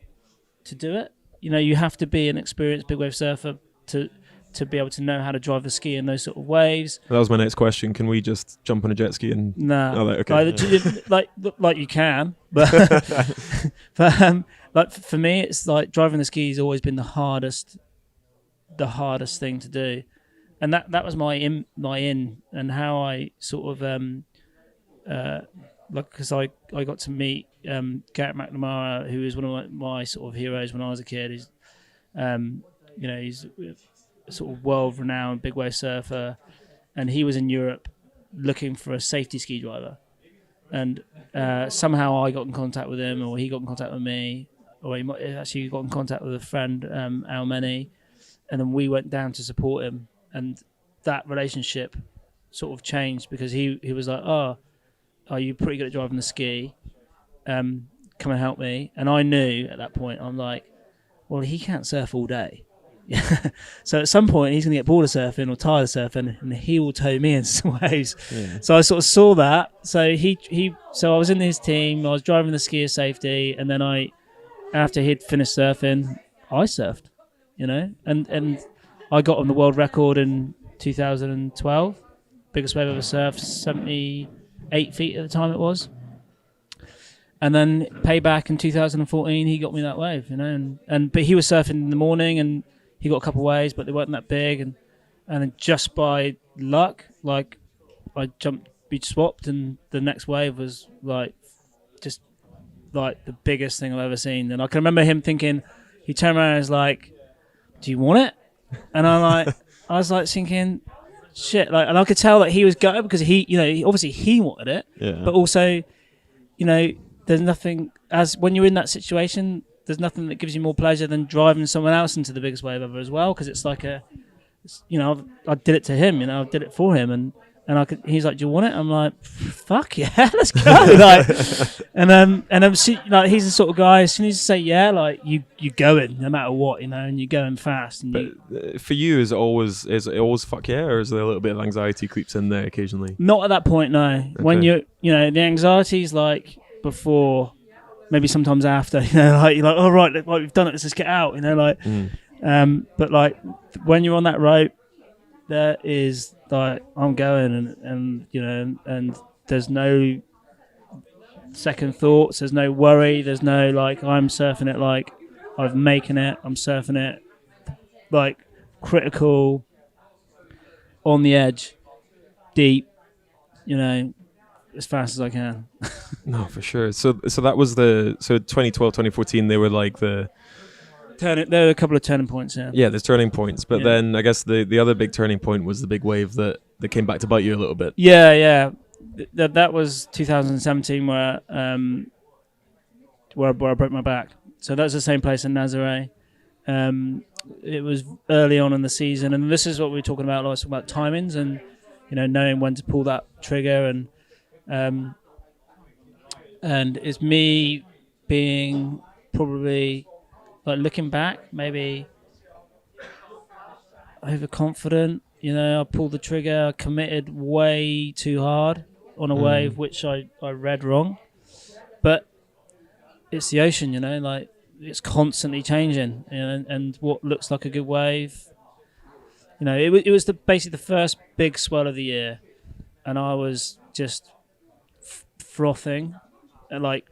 it. You have to be an experienced big wave surfer to be able to know how to drive the ski in those sort of waves. That was my next question. Can we just jump on a jet ski and? Nah, oh, okay. like you can, but like for me, it's like driving the ski has always been the hardest thing to do, and that was my in and how I sort of because I got to meet Garrett McNamara, who is one of my sort of heroes when I was a kid. He's he's a sort of world-renowned big wave surfer, and he was in Europe looking for a safety ski driver, and somehow I got in contact with him, or he got in contact with me, or he actually got in contact with a friend, Al Meni, and then we went down to support him, and that relationship sort of changed because he was like, oh, are you pretty good at driving the ski? Come and help me. And I knew at that point, I'm like, well, he can't surf all day. So at some point he's going to get bored of surfing or tired of surfing, and he will tow me into some waves. Yeah. So I sort of saw that. So so I was in his team. I was driving the skier safety, and then after he'd finished surfing, I surfed. And I got on the world record in 2012, biggest wave ever surfed, 78 feet at the time it was. And then payback in 2014, he got me that wave, but he was surfing in the morning, and he got a couple of waves, but they weren't that big, and then just by luck, like I we swapped, and the next wave was like just like the biggest thing I've ever seen. And I can remember him thinking, he turned around and was like, "Do you want it?" And I was like thinking, shit, like, and I could tell that he was gutted because he obviously he wanted it, but also, there's nothing, as when you're in that situation, there's nothing that gives you more pleasure than driving someone else into the biggest wave ever as well, because it's like I did it to him, I did it for him, and he's like, do you want it? I'm like, fuck yeah, let's go. Like, and he's the sort of guy, as soon as you say yeah, like you go in no matter what, and you're going fast. And for you, is it always fuck yeah, or is there a little bit of anxiety creeps in there occasionally? Not at that point, no. Okay. When the anxiety's like before, maybe sometimes after, like you're like, oh right, like we've done it, let's just get out, but like when you're on that rope, there is like I'm going, and there's no second thoughts, there's no worry, there's no like I'm surfing it like I'm making it, I'm surfing it like critical, on the edge, deep, as fast as I can. No, for sure. So that was 2012, 2014. They were like there were a couple of turning points. Yeah, there's turning points, but then I guess the other big turning point was the big wave that came back to bite you a little bit. Yeah. That was 2017 where I broke my back. So that was the same place in Nazaré. It was early on in the season, and this is what we were talking about. I was talking about timings and knowing when to pull that trigger, and it's me being probably, like, looking back, maybe overconfident. I pulled the trigger, I committed way too hard on a wave, which I read wrong. But it's the ocean, like it's constantly changing, and what looks like a good wave, it was basically the first big swell of the year, and I was just frothing, and like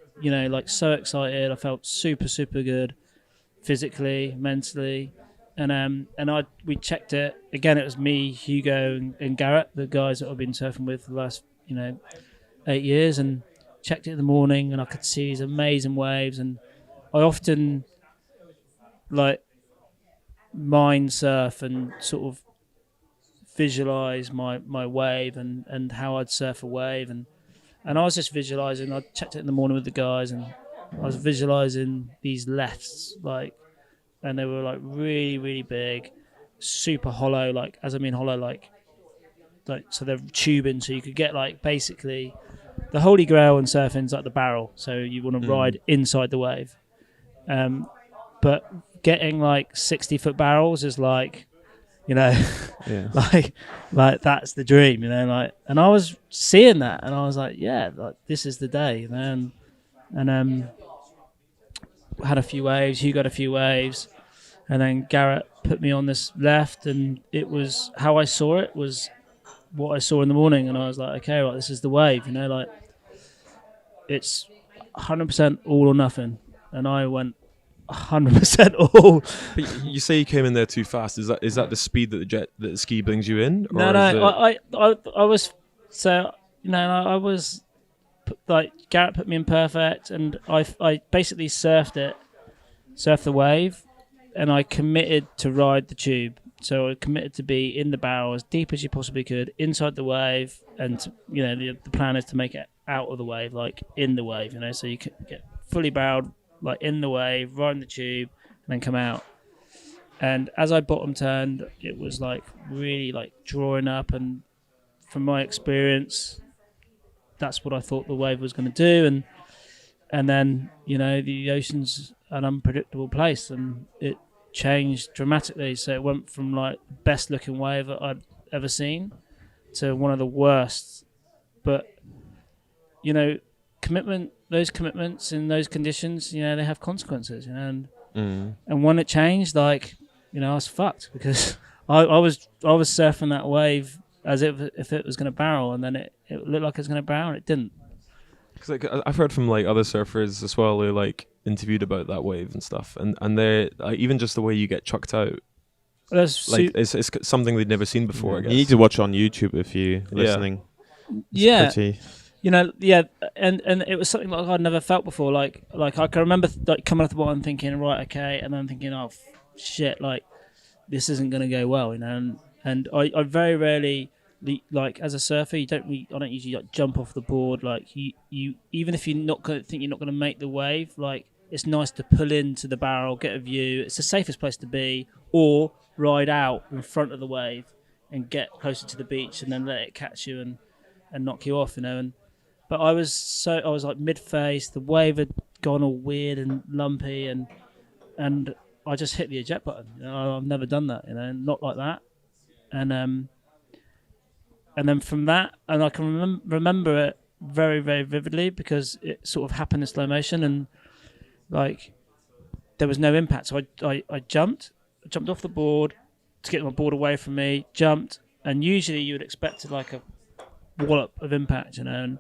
so excited. I felt super, super good, physically, mentally, and we checked it again. It was me, Hugo, and Garrett, the guys that I've been surfing with for the last 8 years, and checked it in the morning, and I could see these amazing waves. And I often like mind surf and sort of visualize my wave and how I'd surf a wave, and I was just visualizing. I checked it in the morning with the guys, and I was visualizing these lefts, like, and they were like really, really big, super hollow, like as I mean hollow, like so they're tubing, so you could get like basically the holy grail in surfing's like the barrel, so you want to ride inside the wave. But getting like 60-foot barrels is like, you know, like that's the dream, you know, like, and I was seeing that and I was like, yeah, like this is the day, you know, and had a few waves, Hugh got a few waves, and then Garrett put me on this left, and it was how I saw it was what I saw in the morning, and I was like, okay, right, this is the wave, you know, like it's 100% all or nothing, and I went 100% all. But you say you came in there too fast. Is that the speed that the ski brings you in? Or I was so, you know, I was like, Garrett put me in perfect, and I basically surfed the wave, and I committed to ride the tube. So I committed to be in the barrel as deep as you possibly could, inside the wave, and you know the plan is to make it out of the wave, like in the wave, you know, so you can get fully barreled, like in the wave, ride in the tube, and then come out. And as I bottom turned, it was like really like drawing up, and from my experience, that's what I thought the wave was going to do. And then, you know, the ocean's an unpredictable place, and it changed dramatically. So it went from like the best looking wave that I'd ever seen to one of the worst. But, you know, those commitments in those conditions, you know, they have consequences, you know, and when it changed, like, you know, I was fucked, because I was surfing that wave as if it was going to barrel, and then it looked like it was going to barrel, and it didn't. Because like, I've heard from like other surfers as well who like interviewed about that wave and stuff, and they're even just the way you get chucked out, it's something they'd never seen before. I guess you need to watch on YouTube if you're listening. Yeah. You know, yeah, and it was something like I'd never felt before. Like I can remember like coming off the bottom thinking, right, okay, and then thinking, oh shit, like this isn't going to go well, you know. And I very rarely, like as a surfer, I don't usually like jump off the board. Like you even if you're not going to make the wave, like it's nice to pull into the barrel, get a view. It's the safest place to be, or ride out in front of the wave and get closer to the beach, and then let it catch you and knock you off, you know. But I was like mid-face. The wave had gone all weird and lumpy, and I just hit the eject button. You know, I've never done that, you know, not like that. And then from that, and I can remember it very, very vividly, because it sort of happened in slow motion, and like there was no impact. So I jumped off the board to get my board away from me, jumped, and usually you would expect like a wallop of impact, you know,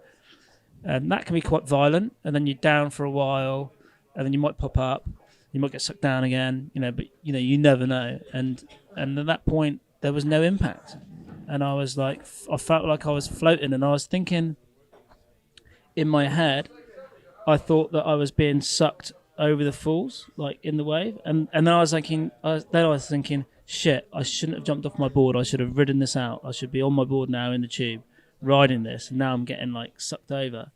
and that can be quite violent, and then you're down for a while, and then you might pop up, you might get sucked down again, you know, but you know, you never know. And at that point there was no impact, and I was like, I felt like I was floating, and I was thinking in my head, I thought that I was being sucked over the falls, like in the wave, and then I was thinking, shit, I shouldn't have jumped off my board, I should have ridden this out, I should be on my board now in the tube riding this, and now I'm getting like sucked over.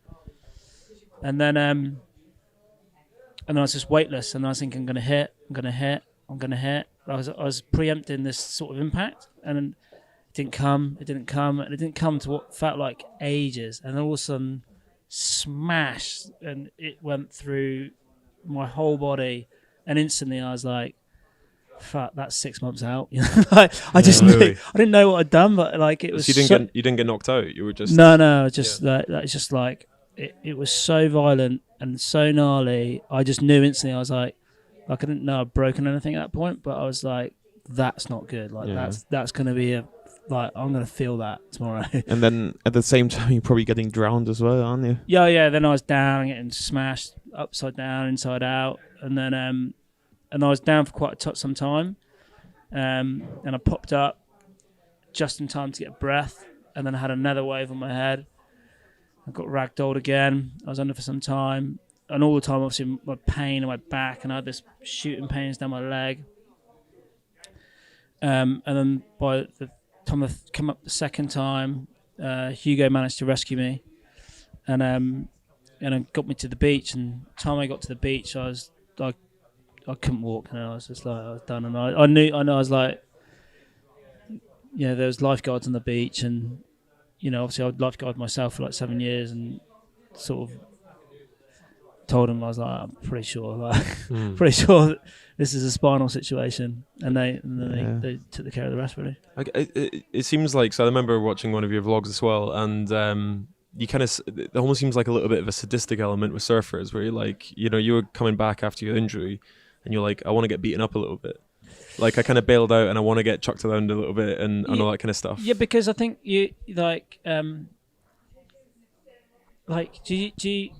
And then I was just weightless, and I was thinking, I'm gonna hit. I was preempting this sort of impact, and it didn't come, and it didn't come to what felt like ages, and all of a sudden smash, and it went through my whole body, and instantly I was like, fuck, that's 6 months out. Like, I just knew, I didn't know what I'd done, but like it was. So you didn't get knocked out. You were just it's just like it was so violent and so gnarly. I just knew instantly. I was like I didn't know I'd broken anything at that point, but I was like, that's not good. Like that's gonna be I'm gonna feel that tomorrow. And then at the same time, you're probably getting drowned as well, aren't you? Yeah. Then I was down, getting smashed upside down, inside out, and then and I was down for quite some time, and I popped up just in time to get a breath, and then I had another wave on my head. I got ragdolled again. I was under for some time, and all the time, obviously, my pain in my back, and I had this shooting pains down my leg. And then by the time I come up the second time, Hugo managed to rescue me, and got me to the beach. And the time I got to the beach, I couldn't walk, and I was just like, I was done, and I knew I was like, there was lifeguards on the beach, and obviously I lifeguard myself for like 7 years, and sort of told them I was like, I'm pretty sure that this is a spinal situation, and then they took the care of the rest really. It seems like, so I remember watching one of your vlogs as well, and you kind of, it almost seems like a little bit of a sadistic element with surfers, where you're like, you were coming back after your injury, and you're like, I want to get beaten up a little bit. Like I kind of bailed out, and I want to get chucked around a little bit, and all that kind of stuff. Yeah, because I think you do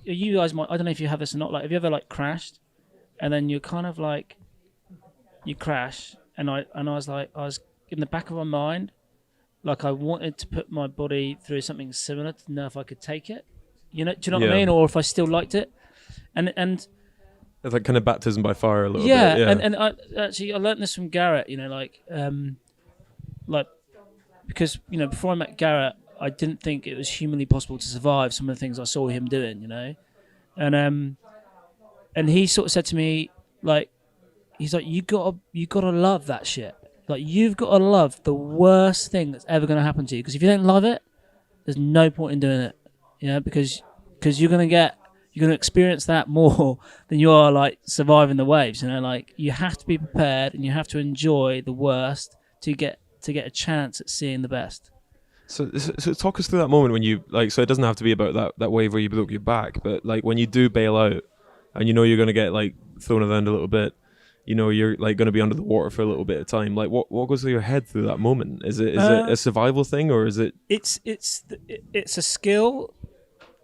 you guys might, I don't know if you have this or not, like have you ever like crashed, and then you're kind of like, you crash, and I was in the back of my mind, like I wanted to put my body through something similar to know if I could take it. Do you know what I mean? Or if I still liked it. And it's like kind of baptism by fire a little bit. Yeah, and I learned this from Garrett, because, before I met Garrett, I didn't think it was humanly possible to survive some of the things I saw him doing, and he sort of said to me, like, he's like, you gotta love that shit. Like, you've got to love the worst thing that's ever going to happen to you, because if you don't love it, there's no point in doing it, because you're going to experience that more than you are like surviving the waves. Like, you have to be prepared, and you have to enjoy the worst to get a chance at seeing the best. So talk us through that moment when you, like, so it doesn't have to be about that wave where you broke your back, but like when you do bail out and you're going to get like thrown around a little bit, you're like going to be under the water for a little bit of time. Like what goes through your head through that moment? Is it a survival thing, or is it? It's a skill,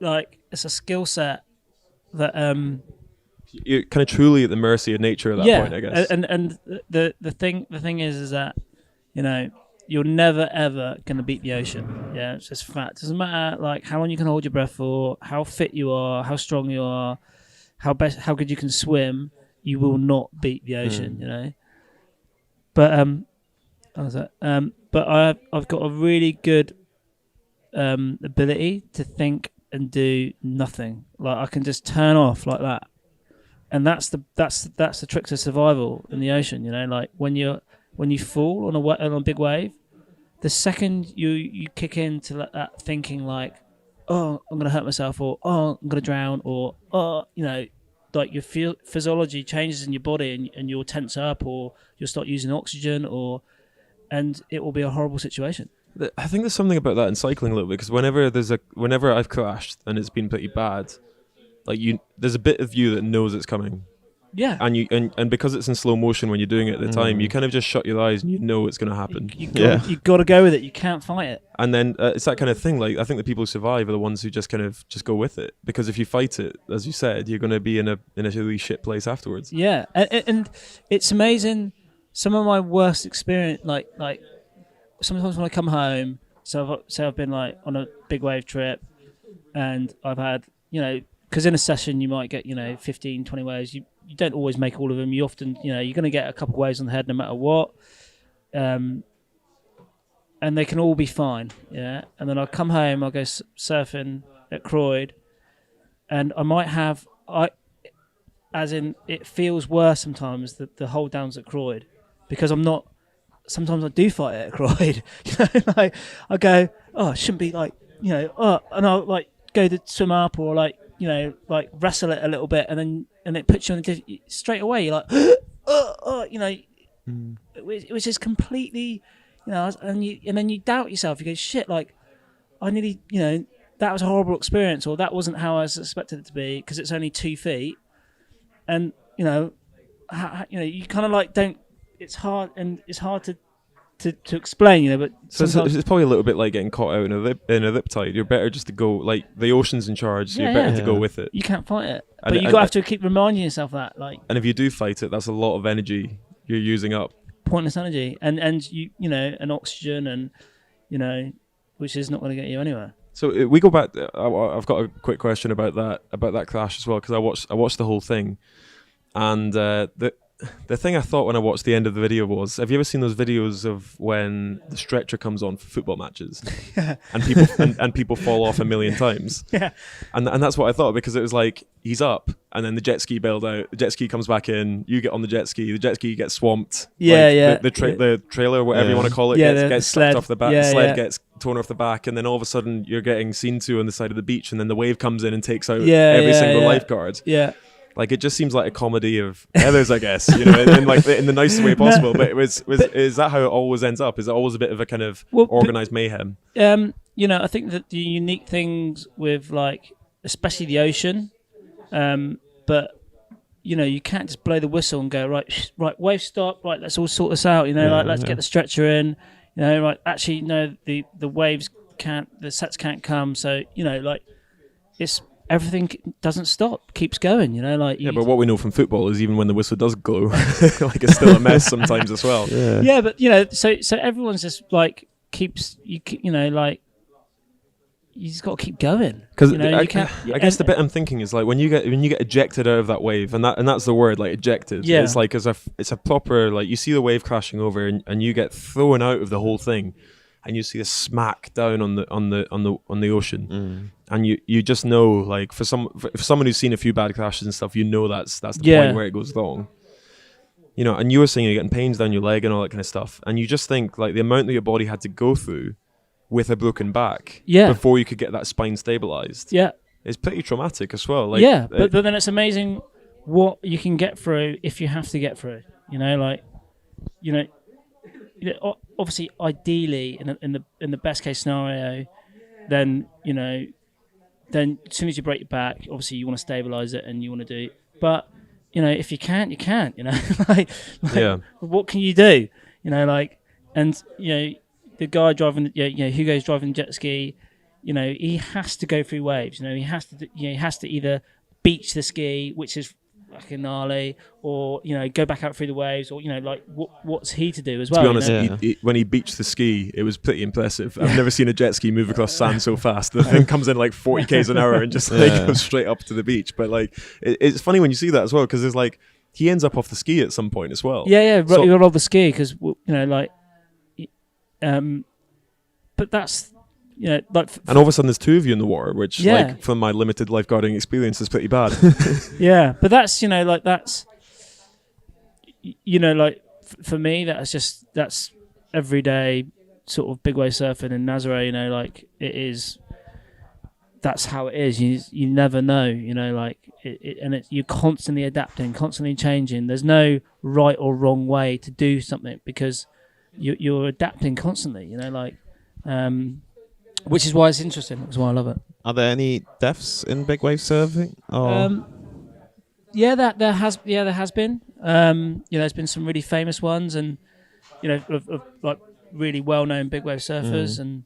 like it's a skill set that you're kind of truly at the mercy of nature at that point, I guess. And the thing is that you're never ever going to beat the ocean. Yeah, it's just fact. It doesn't matter like how long you can hold your breath for, how fit you are, how strong you are, how good you can swim. You will not beat the ocean, But but I've got a really good ability to think and do nothing. Like I can just turn off like that, and that's the trick to survival in the ocean. Like when you fall on a big wave, the second you kick into that thinking like, oh, I'm gonna hurt myself, or oh, I'm gonna drown, or oh, like your physiology changes in your body, and you'll tense up, or you'll start using oxygen, and it will be a horrible situation. I think there's something about that in cycling a little bit, because whenever I've crashed and it's been pretty bad, like there's a bit of you that knows it's coming. Yeah. And because it's in slow motion when you're doing it at the time, you kind of just shut your eyes and you know it's going to happen. You've got to go with it. You can't fight it. And then it's that kind of thing. Like I think the people who survive are the ones who just kind of just go with it, because if you fight it, as you said, you're going to be in a really shit place afterwards. Yeah, and it's amazing. Some of my worst experience, like sometimes when I come home, so I've been like on a big wave trip, and I've had because in a session you might get 15, 20 waves. You don't always make all of them. You often, you're going to get a couple of waves on the head no matter what. And they can all be fine, yeah? And then I'll come home, I'll go surfing at Croyd, and I might have, as in, it feels worse sometimes, the hold downs at Croyd, because I'm not, sometimes I do fight it at Croyd. Like, I go, oh, I shouldn't be like, and I'll like go to swim up, or like, like wrestle it a little bit, and it puts you on straight away. You're like, which is completely, and then you doubt yourself. You go, shit, like I nearly, that was a horrible experience, or that wasn't how I expected it to be, because it's only 2 feet, and you kind of like don't. It's hard, and it's hard to explain, but so it's probably a little bit like getting caught out in a lip tide. You're better just to go, like the ocean's in charge, so you're better to go with it. You can't fight it, but you have to keep reminding yourself that, like. And if you do fight it, that's a lot of energy you're using up. Pointless energy, and you and oxygen, and which is not going to get you anywhere. So we go back. I've got a quick question about that crash as well, because I watched the whole thing, and the thing I thought when I watched the end of the video was, have you ever seen those videos of when the stretcher comes on for football matches and people and people fall off a million times? Yeah. And that's what I thought, because it was like, he's up and then the jet ski bailed out, the jet ski comes back in, you get on the jet ski gets swamped. Yeah, like yeah. The trailer, whatever you want to call it, gets sled sucked off the back. Yeah, the sled yeah. gets torn off the back, and then all of a sudden you're getting seen to on the side of the beach, and then the wave comes in and takes out every single lifeguard. Yeah. Like, it just seems like a comedy of errors, I guess, you know, in like in the nicest way possible. But is that how it always ends up? Is it always a bit of a kind of organized mayhem? You know, I think that the unique things with, like, especially the ocean, but you know, you can't just blow the whistle and go right, wave stop, right, let's all sort this out. You know, let's get the stretcher in. You know, right, actually, no, the waves can't, the sets can't come. So, you know, like, it's. Everything doesn't stop, keeps going, you know. Like, but what we know from football is even when the whistle does go, like, it's still a mess sometimes as well. Yeah, but you know, so everyone's just like you know, like, you just got to keep going, because you know, I guess the bit I'm thinking is, like, when you get ejected out of that wave, and that's the word, like, ejected. Yeah. It's like it's a proper, like, you see the wave crashing over and you get thrown out of the whole thing. And you see a smack down on the ocean, and you just know, like, for someone who's seen a few bad crashes and stuff, you know that's the point where it goes wrong. You know, and you were saying you're getting pains down your leg and all that kind of stuff, and you just think, like, the amount that your body had to go through with a broken back before you could get that spine stabilized. Yeah, it's pretty traumatic as well. Like, but then it's amazing what you can get through if you have to get through. You know, like, you know, obviously, ideally, in the best case scenario, then, you know, then as soon as you break your back, obviously you want to stabilize it and you want to do. But, you know, if you can't, you can't. You know, like what can you do? You know, like, and, you know, the guy driving, Hugo's driving the jet ski. You know, he has to go through waves. You know, he has to either beach the ski, which is fucking gnarly, or, you know, go back out through the waves, or, you know, like, what's he to do as well? To be honest, when he beached the ski, it was pretty impressive. I've never seen a jet ski move across sand so fast. The thing comes in like 40 k's an hour and just goes straight up to the beach. But, like, it's funny when you see that as well, because it's like he ends up off the ski at some point as well. You got off the ski because, you know, like, but that's, you know, like, and all of a sudden there's two of you in the water, which, like, from my limited lifeguarding experience, is pretty bad. But that's, you know, like, that's, you know, like, for me, that's everyday sort of big wave surfing in Nazaré. You know, like, that's how it is. You never know, you know, like, you're constantly adapting, constantly changing. There's no right or wrong way to do something, because you're adapting constantly, you know, like, which is why it's interesting. That's why I love it. Are there any deaths in big wave surfing? There has been. You know, there's been some really famous ones, and, you know, of like really well-known big wave surfers, and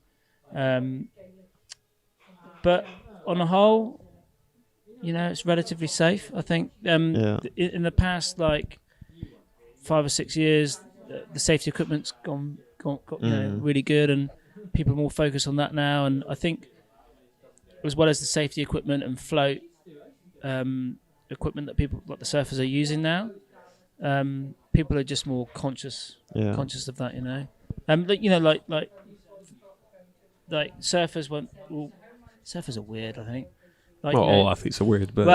but on the whole, you know, it's relatively safe, I think. In the past, like, 5 or 6 years, the safety equipment's got you know, really good, and people are more focused on that now. And I think, as well as the safety equipment and float equipment that people, like the surfers, are using now, people are just more conscious of that, you know. You know, like surfers surfers are weird, I think. Like, well, you know, all athletes are weird, but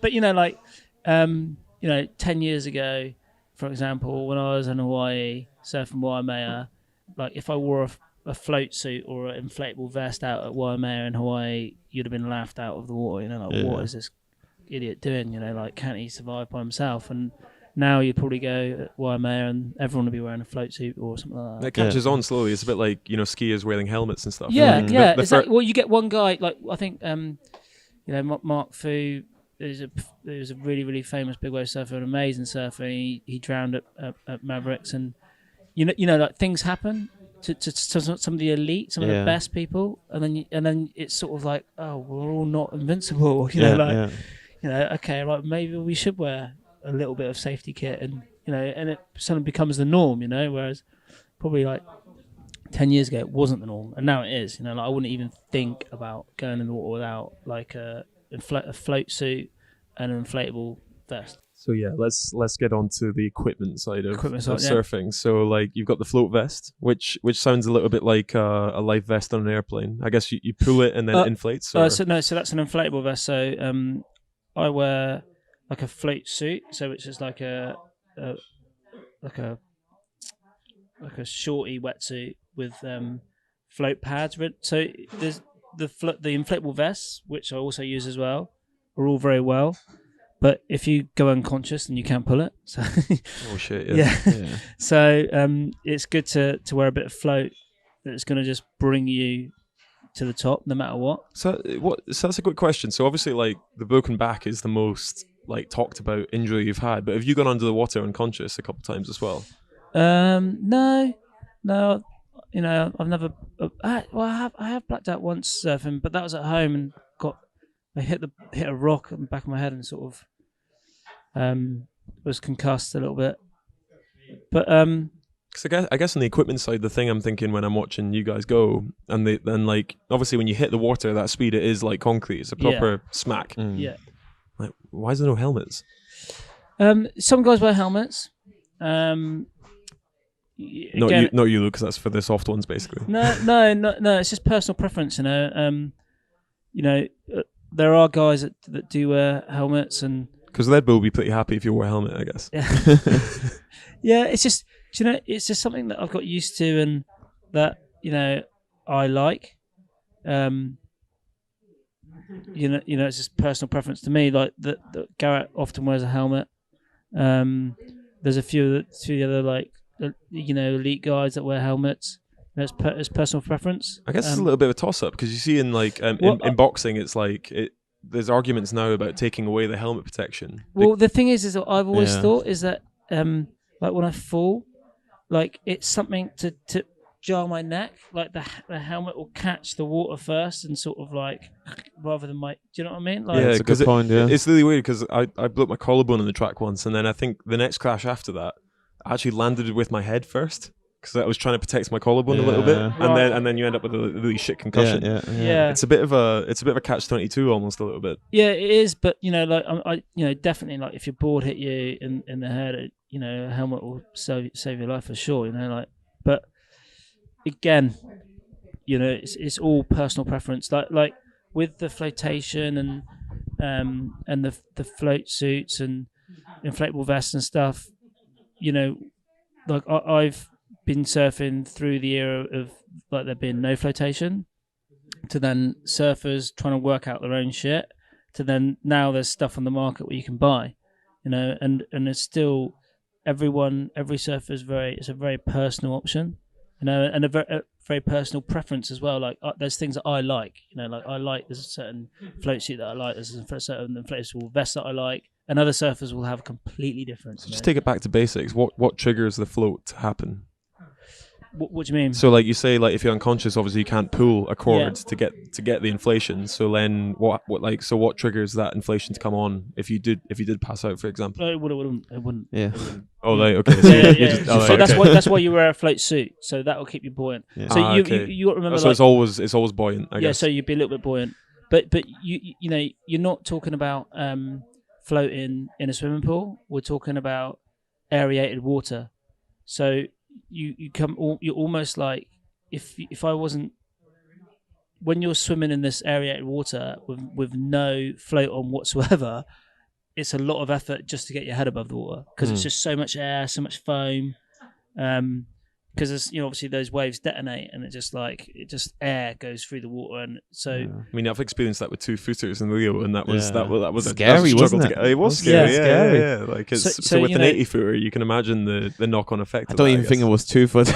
but, you know, like, you know, 10 years ago, for example, when I was in Hawaii surfing Waimea, like, if I wore a float suit or an inflatable vest out at Waimea in Hawaii, you'd have been laughed out of the water. You know, like, what is this idiot doing? You know, like, can't he survive by himself? And now you'd probably go at Waimea and everyone would be wearing a float suit or something like that. It catches on slowly. It's a bit like, you know, skiers wearing helmets and stuff. Exactly. Well, you get one guy, like, I think, you know, Mark Fu, there's a really, really famous big wave surfer, an amazing surfer. He drowned at Mavericks, and you know, like, things happen to some of the elite, some of the best people, and then it's sort of like, oh, we're all not invincible, you know, you know, okay, right, maybe we should wear a little bit of safety kit, and, you know, and it suddenly becomes the norm, you know, whereas probably like 10 years ago it wasn't the norm, and now it is, you know. Like, I wouldn't even think about going in the water without, like, a float suit and an inflatable vest. So yeah, let's get on to the equipment side of Equipment side, yeah. surfing. So like you've got the float vest, which sounds a little bit like a life vest on an airplane. I guess you pull it and then it inflates. Or? So that's an inflatable vest. So I wear like a float suit, so which is like a shorty wetsuit with float pads. So there's the inflatable vests, which I also use as well, are all very well. But if you go unconscious, then you can't pull it. So oh shit! Yeah. So it's good to wear a bit of float that's going to just bring you to the top, no matter what. So that's a good question. So obviously, like the broken back is the most like talked about injury you've had. But have you gone under the water unconscious a couple of times as well? No. You know, I've never. I have blacked out once surfing, but that was at home and I hit a rock on the back of my head and sort of was concussed a little bit. But because I guess on the equipment side, the thing I'm thinking when I'm watching you guys go, and then like obviously when you hit the water at that speed, it is like concrete. It's a proper smack. Yeah. Like, why is there no helmets? Some guys wear helmets. Not you, Luke, because that's for the soft ones, basically. No. It's just personal preference, you know. There are guys that do wear helmets, and because Red Bull will be pretty happy if you wear a helmet, I guess. Yeah. Yeah, it's just it's just something that I've got used to, and that I like. It's just personal preference to me. Like that Garrett often wears a helmet. There's a few of the other like elite guys that wear helmets. It's personal preference. I guess it's a little bit of a toss-up because you see in like in boxing, it's like there's arguments now about taking away the helmet protection. Well, the thing is that I've always thought is that like when I fall, like it's something to jar my neck. Like the helmet will catch the water first and sort of like rather than my. Do you know what I mean? Like, yeah, it's a good point. Yeah, it's really weird because I blew up my collarbone on the track once, and then I think the next crash after that, I actually landed with my head first. Because I was trying to protect my collarbone a little bit, and then you end up with a really shit concussion. Yeah. It's a bit of a catch-22 almost a little bit. Yeah, it is. But like I definitely like if your board hit you in the head, a helmet will save your life for sure. But again, it's all personal preference. Like with the flotation and the float suits and inflatable vests and stuff, like I've been surfing through the era of like there being no flotation, to then surfers trying to work out their own shit, to then now there's stuff on the market where you can buy, and it's still every surfer is it's a very personal option, and a very personal preference as well. Like there's things that I like, like I like there's a certain float suit that I like, there's a certain inflatable vest that I like, and other surfers will have completely different. So just take it back to basics. What triggers the float to happen? What do you mean? So like you say, like if you're unconscious, obviously you can't pull a cord to get the inflation. So then what triggers that inflation to come on if you did pass out, for example? It wouldn't. Yeah. Oh, like okay. So that's why you wear a float suit, so that will keep you buoyant. Yeah. So you got to remember. So it's always buoyant. I guess. So you'd be a little bit buoyant, but you're not talking about floating in a swimming pool. We're talking about aerated water. So you're almost like if I wasn't, when you're swimming in this aerated water with no float on whatsoever, it's a lot of effort just to get your head above the water because it's just so much air, so much foam. Because obviously those waves detonate and it just air goes through the water, and so I mean I've experienced that with 2-footers in Rio, and that was scary, wasn't it? It was scary, scary. Yeah. Like it's, so with an 80-footer, you can imagine the knock-on effect. I don't even think it was 2 foot.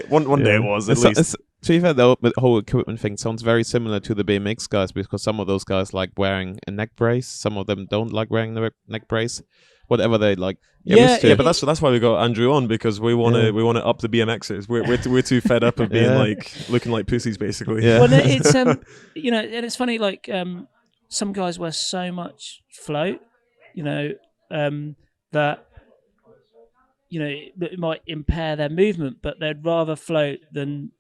one day it was at least. To be fair, the whole equipment thing sounds very similar to the BMX guys because some of those guys like wearing a neck brace, some of them don't like wearing the neck brace. Whatever they like. But that's why we got Andrew on, because we want to up the BMXers. We're too fed up of being like looking like pussies, basically. Yeah. Well, it's and it's funny. Like some guys wear so much float, that it might impair their movement, but they'd rather float and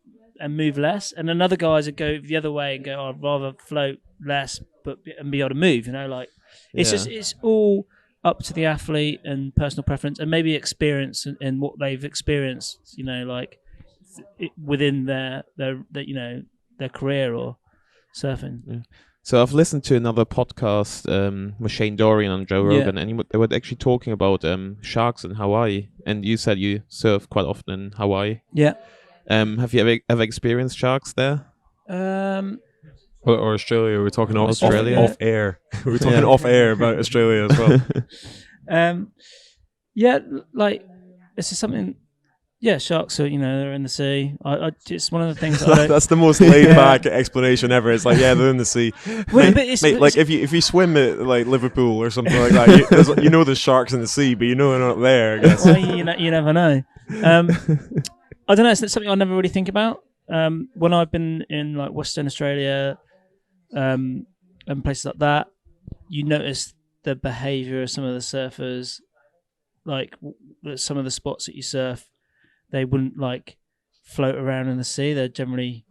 move less. And another guys would go the other way and go, I'd rather float less and be able to move. It's just it's all up to the athlete and personal preference, and maybe experience and what they've experienced. Like within their their career or surfing. Yeah. So I've listened to another podcast with Shane Dorian and Joe Rogan, and they were actually talking about sharks in Hawaii. And you said you surf quite often in Hawaii. Yeah. Have you ever experienced sharks there? Or Australia? We're talking Australia? off air. We're talking off air about Australia as well. Yeah, like this is something. Yeah, sharks are, they're in the sea. It's one of the things that's the most laid back explanation ever. It's like, yeah, they're in the sea. Well, mate, like if you swim at like Liverpool or something like that, there's sharks in the sea, but they're not there, I guess. Well, you never know. I don't know. It's something I never really think about. When I've been in like Western Australia, and places like that, you notice the behaviour of some of the surfers, like some of the spots that you surf. They wouldn't like float around in the sea. They generally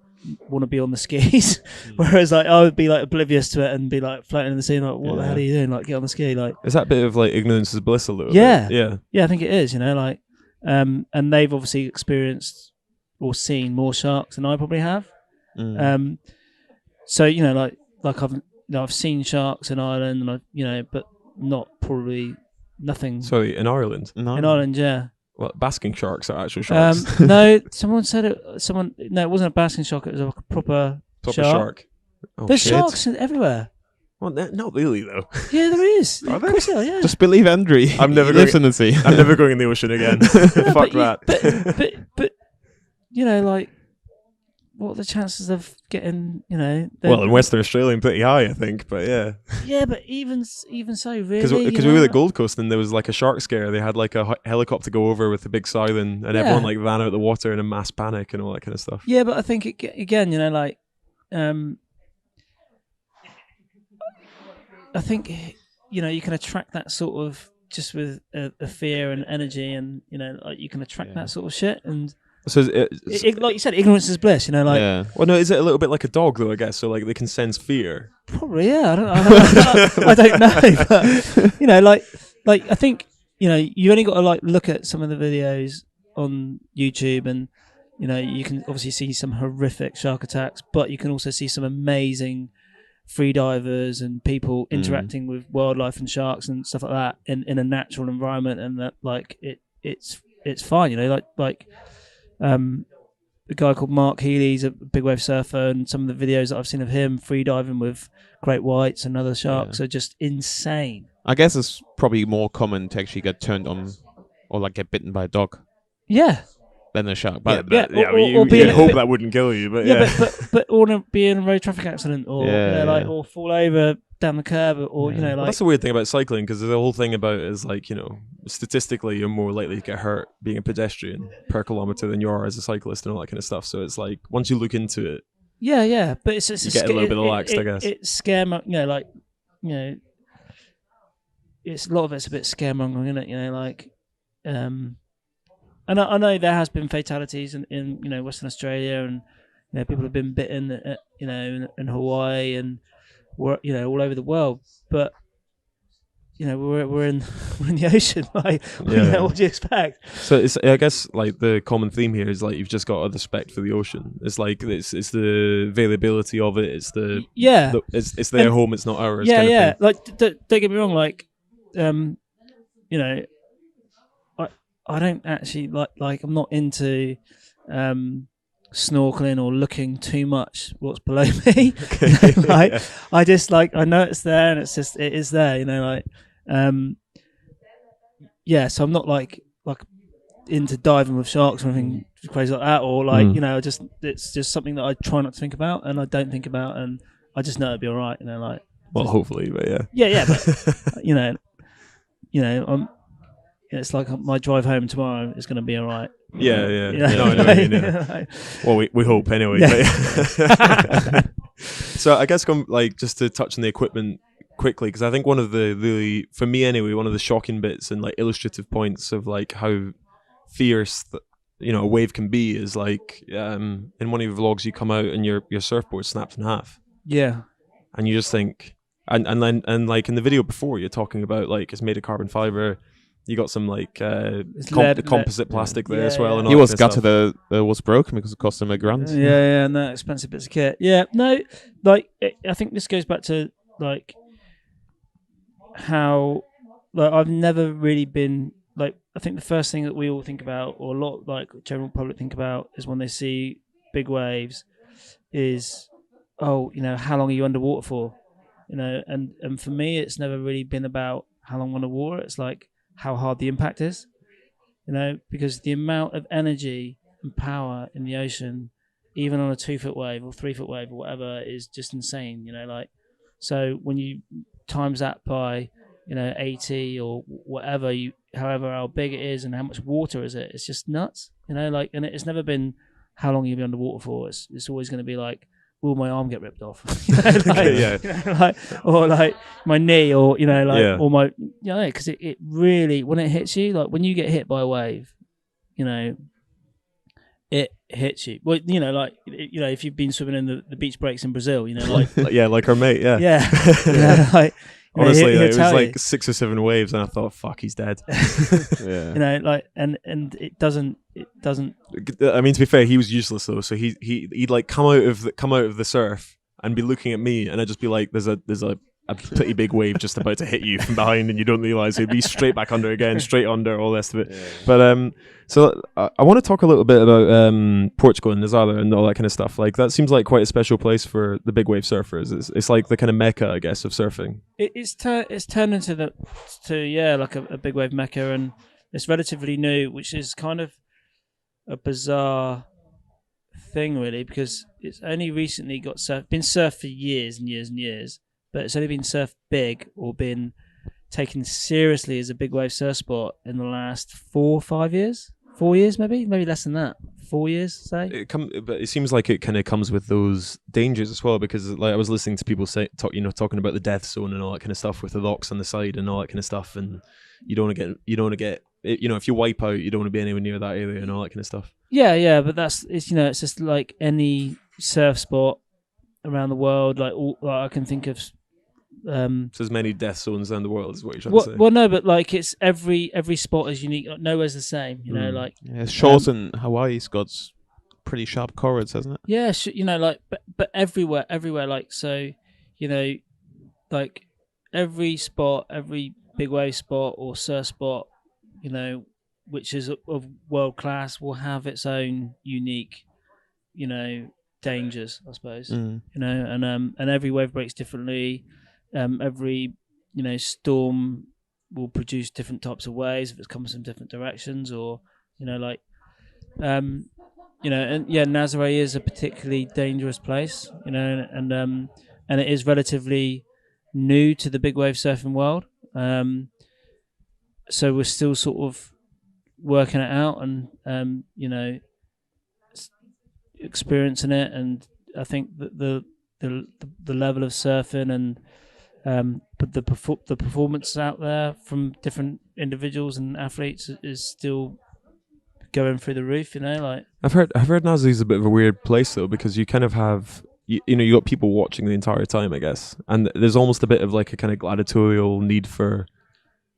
want to be on the skis. Whereas like I would be like oblivious to it and be like floating in the sea and like, what the hell are you doing? Like get on the ski. Like is that bit of like ignorance is bliss a little bit? Yeah, I think it is. Like, and they've obviously experienced or seen more sharks than I probably have. So like I've seen sharks in Ireland, and but not probably nothing. Sorry, in Ireland. In Ireland, yeah. Well, basking sharks are actual sharks. No, someone said it. No, it wasn't a basking shark. It was a proper shark. Oh, There's sharks everywhere. Well, not really though. Yeah, there is. Of course there are, yeah. Just believe Andrew. I'm never lives in the sea. I'm never going in the ocean again. Fuck that. But like, what are the chances of getting? Well, in Western Australia, pretty high, I think. But yeah. Yeah, but even so, really. Because we were at Gold Coast and there was like a shark scare. They had like a helicopter go over with a big siren, and everyone like ran out of the water in a mass panic and all that kind of stuff. Yeah, but I think again, like, I think you can attract that sort of just with a fear and energy, and like you can attract that sort of shit and. So like you said, ignorance is bliss. Like. Yeah. Well, no, is it a little bit like a dog though? I guess so. Like they can sense fear. Probably, yeah. I don't know, but like I think you only got to like look at some of the videos on YouTube, and you can obviously see some horrific shark attacks, but you can also see some amazing free divers and people interacting with wildlife and sharks and stuff like that in a natural environment, and that like it's fine. Like. A guy called Mark Healy's a big wave surfer, and some of the videos that I've seen of him free diving with great whites and other sharks are just insane. I guess it's probably more common to actually get turned on or like get bitten by a dog. Yeah. Than a shark. But you hope that wouldn't kill you. But but or be in a road traffic accident or or fall over down the curb or like. Well, that's the weird thing about cycling, because the whole thing about it is like statistically you're more likely to get hurt being a pedestrian per kilometer than you are as a cyclist and all that kind of stuff. So it's like once you look into it, but it's you get a little bit relaxed, I guess. It's scaremongering, it's a lot of it's a bit scaremongering, isn't it? Like, and I know there has been fatalities in Western Australia, and people have been bitten in Hawaii and all over the world, but we're in the ocean. Like, what do you expect? So I guess like the common theme here is like you've just got a respect for the ocean. It's like it's the availability of it. It's it's their home. It's not ours. Yeah, kind of thing. Like don't get me wrong. Like, I don't actually like I'm not into snorkeling or looking too much what's below me. I just I know it's there, and it is there, so I'm not like into diving with sharks or anything crazy like that, or it's just something that I try not to think about, and I don't think about, and I just know it'll be all right, hopefully, but but it's like my drive home tomorrow is going to be all right. Yeah. No, I know what you mean. Well, we hope anyway. Yeah. So I guess just to touch on the equipment quickly, because I think one of the really, for me anyway, one of the shocking bits and like illustrative points of like how fierce a wave can be is like in one of your vlogs you come out and your surfboard snaps in half. Yeah. And you just think, And then like in the video before, you're talking about like it's made of carbon fiber. You got some like composite plastic there as well. Yeah. And all He that was kind of stuff. gutted that it was broken because it cost him $1,000. Yeah, no, expensive bits of kit. Yeah, no, like I think this goes back to like how like I've never really been like I think the first thing that we all think about, or a lot like general public think about, is when they see big waves, is how long are you underwater for, and for me it's never really been about how long underwater. It's like how hard the impact is, because the amount of energy and power in the ocean, even on a 2-foot wave or 3-foot wave or whatever, is just insane. So when you times that by 80 or whatever, however how big it is and how much water is it, it's just nuts. And it's never been how long you'll be underwater for. It's always going to be like, will my arm get ripped off? Or like my knee, or or my because it really, when it hits you, like when you get hit by a wave, it hits you. Well, if you've been swimming in the beach breaks in Brazil, like our mate, yeah. Honestly, he'll it was like you. 6 or 7 waves, and I thought, "Fuck, he's dead." Yeah. And it doesn't. I mean, to be fair, he was useless though. So he'd like come out of the surf and be looking at me, and I'd just be like, "There's a pretty big wave just about to hit you from behind," and you don't realize he'd be straight back under again, straight under, all the rest of it. Yeah. But so I want to talk a little bit about Portugal and Nazaré and all that kind of stuff. Like that seems like quite a special place for the big wave surfers. It's like the kind of mecca, I guess, of surfing. It's turned into like a big wave mecca, and it's relatively new, which is kind of a bizarre thing, really, because it's only recently been surfed for years and years and years, but it's only been surfed big or been taken seriously as a big wave surf spot in the last 4 or 5 years. 4 years, maybe less than that. 4 years, say. But it seems like it kind of comes with those dangers as well, because like I was listening to people talking about the death zone and all that kind of stuff with the locks on the side and all that kind of stuff, and you don't want to get if you wipe out, you don't want to be anywhere near that area and all that kind of stuff. Yeah, but it's just like any surf spot around the world. Like I can think of. So there's many death zones around the world, is what you're trying to say. Well, no, but like it's every spot is unique. Nowhere's the same, Shores in Hawaii's got pretty sharp corals, hasn't it? Yeah, but everywhere, like so, like every spot, every big wave spot or surf spot, which is of world class, will have its own unique, dangers, I suppose. And every wave breaks differently. Every storm will produce different types of waves if it comes from different directions, or and Nazaré is a particularly dangerous place, and it is relatively new to the big wave surfing world, so we're still sort of working it out and experiencing it, and I think that the level of surfing and but the performance out there from different individuals and athletes is still going through the roof. I've heard Nazaré is a bit of a weird place though, because you kind of have you got people watching the entire time, I guess, and there's almost a bit of like a kind of gladiatorial need for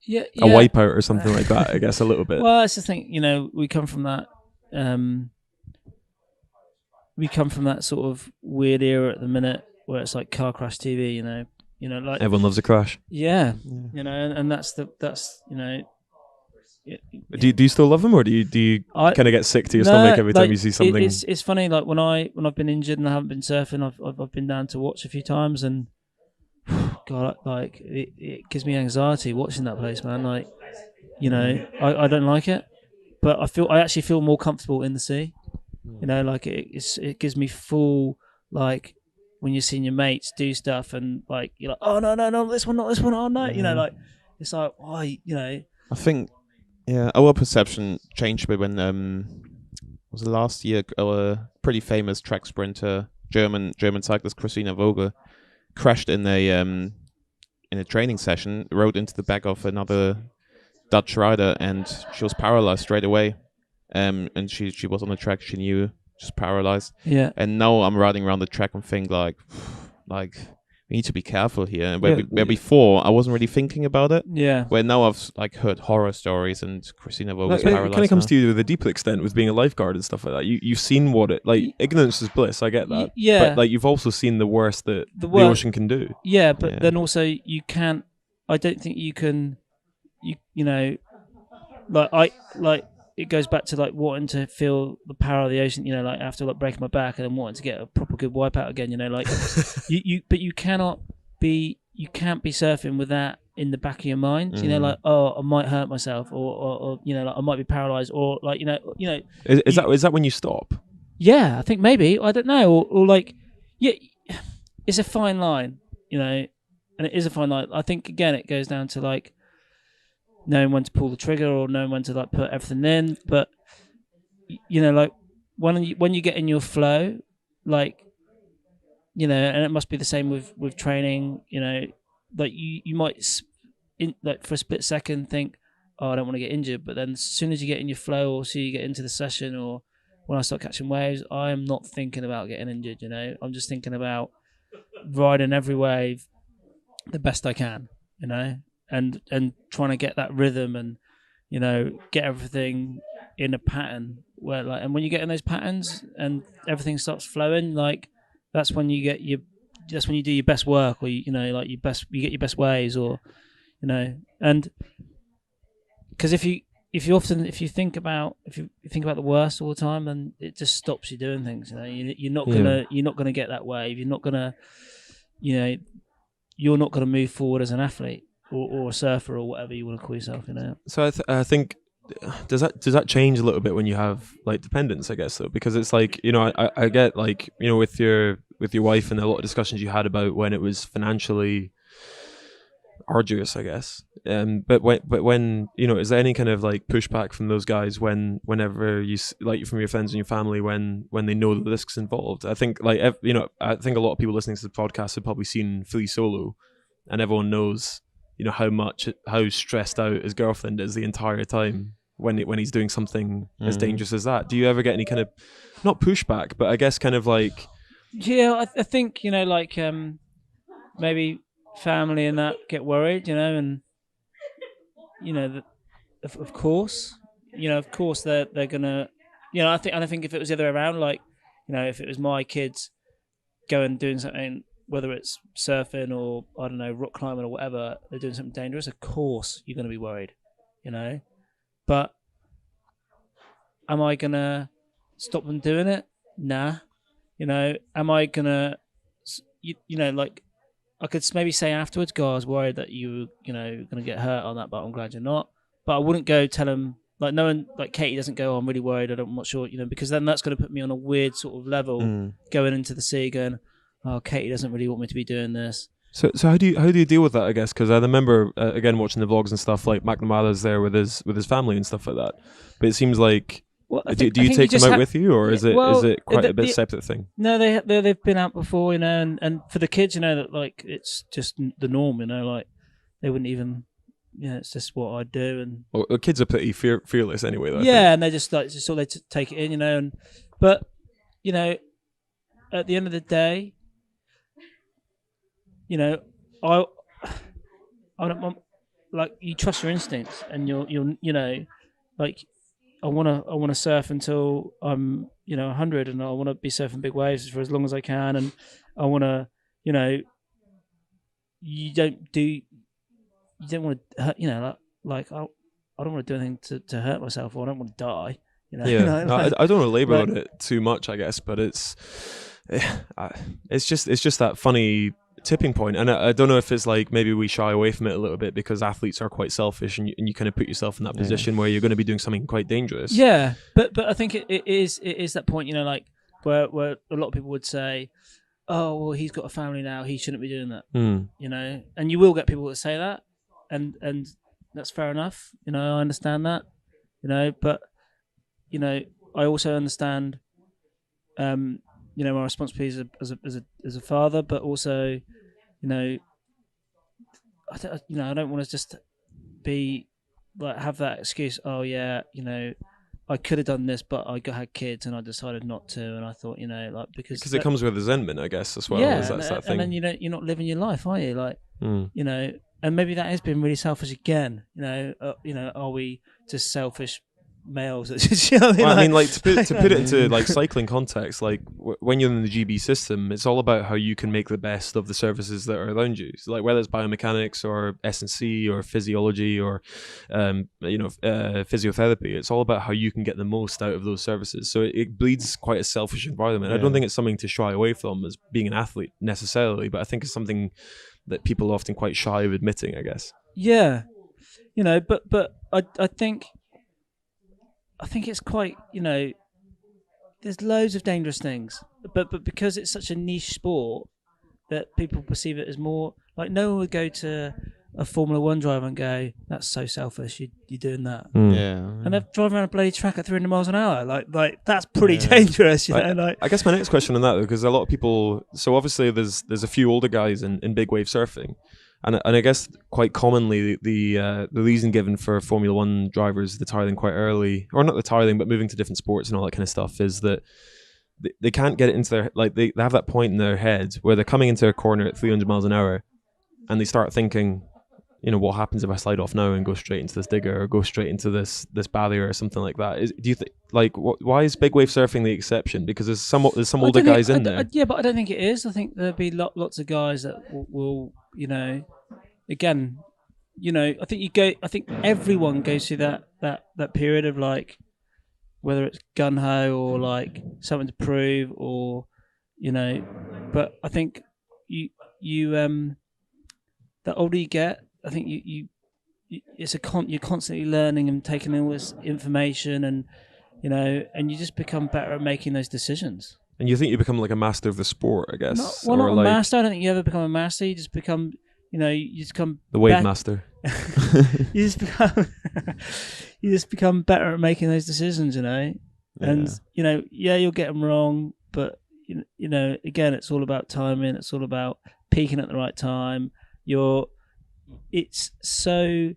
a wipeout or something like that, I guess, a little bit. Well, I just think we come from that. We come from that sort of weird era at the minute where it's like car crash TV, like everyone loves a crash. Yeah, and that's. Do you still love them, or do you kind of get sick to your stomach every time you see something? It's funny, like when I've been injured and I haven't been surfing, I've been down to watch a few times, and God, like it gives me anxiety watching that place, man. Like, I don't like it, but I actually feel more comfortable in the sea. Like it gives me full, like when you're seeing your mates do stuff and like you're like, oh no, not this one, oh no, like it's like, oh, I think our perception changed a bit when was it last year our pretty famous track sprinter German cyclist Christina Vogel crashed in a training session, rode into the back of another Dutch rider, and she was paralyzed straight away. And she was on the track, she knew, just paralyzed. Yeah. And now I'm riding around the track and think like we need to be careful here. Yeah. Where before I wasn't really thinking about it. Yeah. Where now I've like heard horror stories, and Christina Vogel's It paralyzed. kind of comes now. to you with a deeper extent with being a lifeguard and stuff like that. You've seen what it like. Ignorance is bliss. I get that. Yeah. But like you've also seen the worst that the ocean can do. Yeah, but Yeah. then also you can't. I don't think you can. You know, like it goes back to like wanting to feel the power of the ocean. You know, like after like breaking my back and then wanting to get a proper good wipeout again. You know, like but you can't be surfing with that in the back of your mind. You know, like I might hurt myself, or you know, like I might be paralyzed, or like you know. Is that when you stop? Yeah, I think maybe, I don't know, or like, yeah, it's a fine line, you know, and it is a fine line. I think again it goes down to like knowing when to pull the trigger or knowing when to like put everything in. But you know, like when you get in your flow, like, you know, and it must be the same with training. You know, like you might like for a split second think, oh, I don't want to get injured, but then as soon as you get in your flow, or so you get into the session, or when I start catching waves, I am not thinking about getting injured. You know, I'm just thinking about riding every wave the best I can. You know, and trying to get that rhythm, and you know, get everything in a pattern where like, and when you get in those patterns and everything starts flowing, like that's when you do your best work, or you know, like you get your best waves, or you know, and because if you think about the worst all the time, then it just stops you doing things. You know, you're not gonna get that wave. You're not gonna move forward as an athlete or a surfer or whatever you want to call yourself. You know. So I think does that change a little bit when you have like dependents, I guess, though, because it's like, you know, I get like, you know, with your wife and a lot of discussions you had about when it was financially arduous, I guess. But when you know, is there any kind of like pushback from those guys whenever you like from your friends and your family when they know the risks involved? I think like you know, I think a lot of people listening to the podcast have probably seen Free Solo, and everyone knows, you know, how stressed out his girlfriend is the entire time when he's doing something as dangerous as that. Do you ever get any kind of, not pushback, but I guess kind of like, yeah, I think, you know, like maybe family and that get worried, you know, and you know, of course they're gonna, you know, I think if it was the other way around, like, you know, if it was my kids going doing something, whether it's surfing or I don't know, rock climbing or whatever, they're doing something dangerous, of course you're gonna be worried, you know. But am I gonna stop them doing it? Nah. You know, am I gonna, you know, like I could maybe say afterwards, God, I was worried that you know, going to get hurt on that, but I'm glad you're not. But I wouldn't go tell him, like, no one, like Katie doesn't go, oh, I'm really worried, I'm not sure, you know, because then that's going to put me on a weird sort of level going into the sea, going, oh, Katie doesn't really want me to be doing this. So how do you deal with that, I guess? Because I remember again watching the vlogs and stuff, like McNamara's there with his family and stuff like that. But it seems like, well, do you take them out with you, or is it quite a bit separate thing? No, they've been out before, you know, and for the kids, you know, that like it's just the norm, you know, like they wouldn't even, you know, it's just what I do. And well, the kids are pretty fearless anyway, though. Yeah, and they just like just sort of take it in, you know, but you know, at the end of the day, you know, I don't, like, you trust your instincts, and you'll you know, like I want to surf until I'm, you know, 100, and I want to be surfing big waves for as long as I can, and I want to, you know, you don't want to hurt, you know, like I don't want to do anything to hurt myself, or I don't want to die, you know. Yeah, like, I don't want to labor on it too much, I guess, but it's just that funny tipping point, and I don't know if it's like maybe we shy away from it a little bit because athletes are quite selfish, and you kind of put yourself in that position where you're going to be doing something quite dangerous. Yeah, but I think it is that point, you know, like where a lot of people would say, oh, well, he's got a family now, he shouldn't be doing that, you know, and you will get people that say that, and that's fair enough, you know, I understand that, you know, but you know, I also understand you know, my responsibility as a father, but also, you know, I don't want to just be like have that excuse. Oh yeah, you know, I could have done this, but had kids and I decided not to. And I thought, like, because it comes with resentment, I guess, as well. Yeah, that's that thing. And then you're not living your life, are you? Like, and maybe that has been really selfish again. Are we just selfish males? To put it into like cycling context, like when you're in the GB system, it's all about how you can make the best of the services that are around you. So like whether it's biomechanics or S&C or physiology or physiotherapy, it's all about how you can get the most out of those services. So it bleeds quite a selfish environment. I don't think it's something to shy away from as being an athlete necessarily, but I think it's something that people are often quite shy of admitting, I guess. Yeah, but I think it's quite, there's loads of dangerous things, but because it's such a niche sport that people perceive it as more, like no one would go to a Formula 1 driver and go, that's so selfish, you're doing that. Yeah. And they're driving around a bloody track at 300 miles an hour. Like that's pretty dangerous, I guess my next question on that, though, because a lot of people, so obviously there's a few older guys in big wave surfing. And I guess quite commonly the reason given for Formula 1 drivers retiring quite early, or not retiring, but moving to different sports and all that kind of stuff, is that they can't get it into their, like they have that point in their head where they're coming into a corner at 300 miles an hour and they start thinking, what happens if I slide off now and go straight into this digger or go straight into this barrier or something like that? Do you think, like, why is big wave surfing the exception? Because there's some older guys in there. Yeah, but I don't think it is. I think there'll be lots of guys that will again, I think everyone goes through that period of like, whether it's gun ho or like something to prove or, but I think you the older you get, I think you're constantly learning and taking all this information and you just become better at making those decisions. And you think you become like a master of the sport, I guess? Not a master. I don't think you ever become a master. You just become, you just become the wave master. you just become better at making those decisions, And you'll get them wrong, but again, it's all about timing. It's all about peaking at the right time. It's so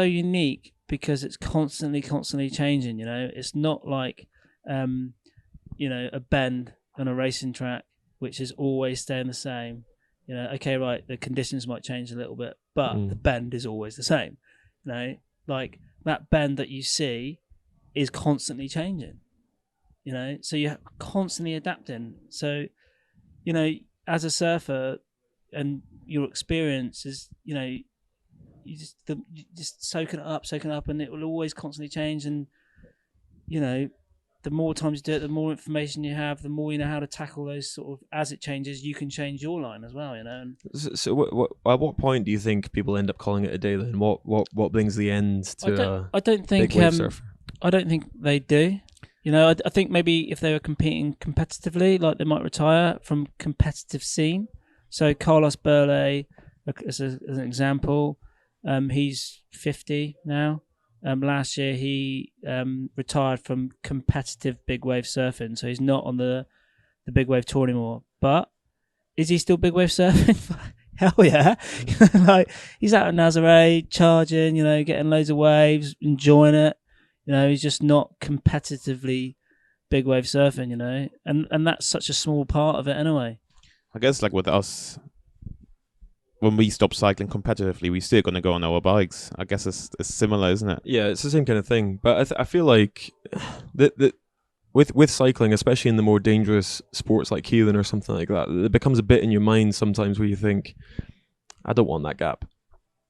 unique because it's constantly changing. It's not like a bend on a racing track which is always staying the same. Okay, right, the conditions might change a little bit, but the bend is always the same. Like that bend that you see is constantly changing. So you're constantly adapting. So as a surfer, and your experience is, you just soaking it up, and it will always constantly change. And the more times you do it, the more information you have, the more you know how to tackle those sort of, as it changes, you can change your line as well. And so, at what point do you think people end up calling it a day? Then what brings the end to? I don't think big wave surfer? I don't think they do. I think maybe if they were competing competitively, like they might retire from competitive scene. So Carlos Burley, as an example, he's 50 now. Last year he retired from competitive big wave surfing, so he's not on the big wave tour anymore. But is he still big wave surfing? Hell yeah! Like he's out at Nazare charging, getting loads of waves, enjoying it. He's just not competitively big wave surfing, and that's such a small part of it anyway. I guess like with us, when we stop cycling competitively, we're still going to go on our bikes. I guess it's similar, isn't it? Yeah, it's the same kind of thing. But I feel like with cycling, especially in the more dangerous sports like Keelan or something like that, it becomes a bit in your mind sometimes where you think, I don't want that gap.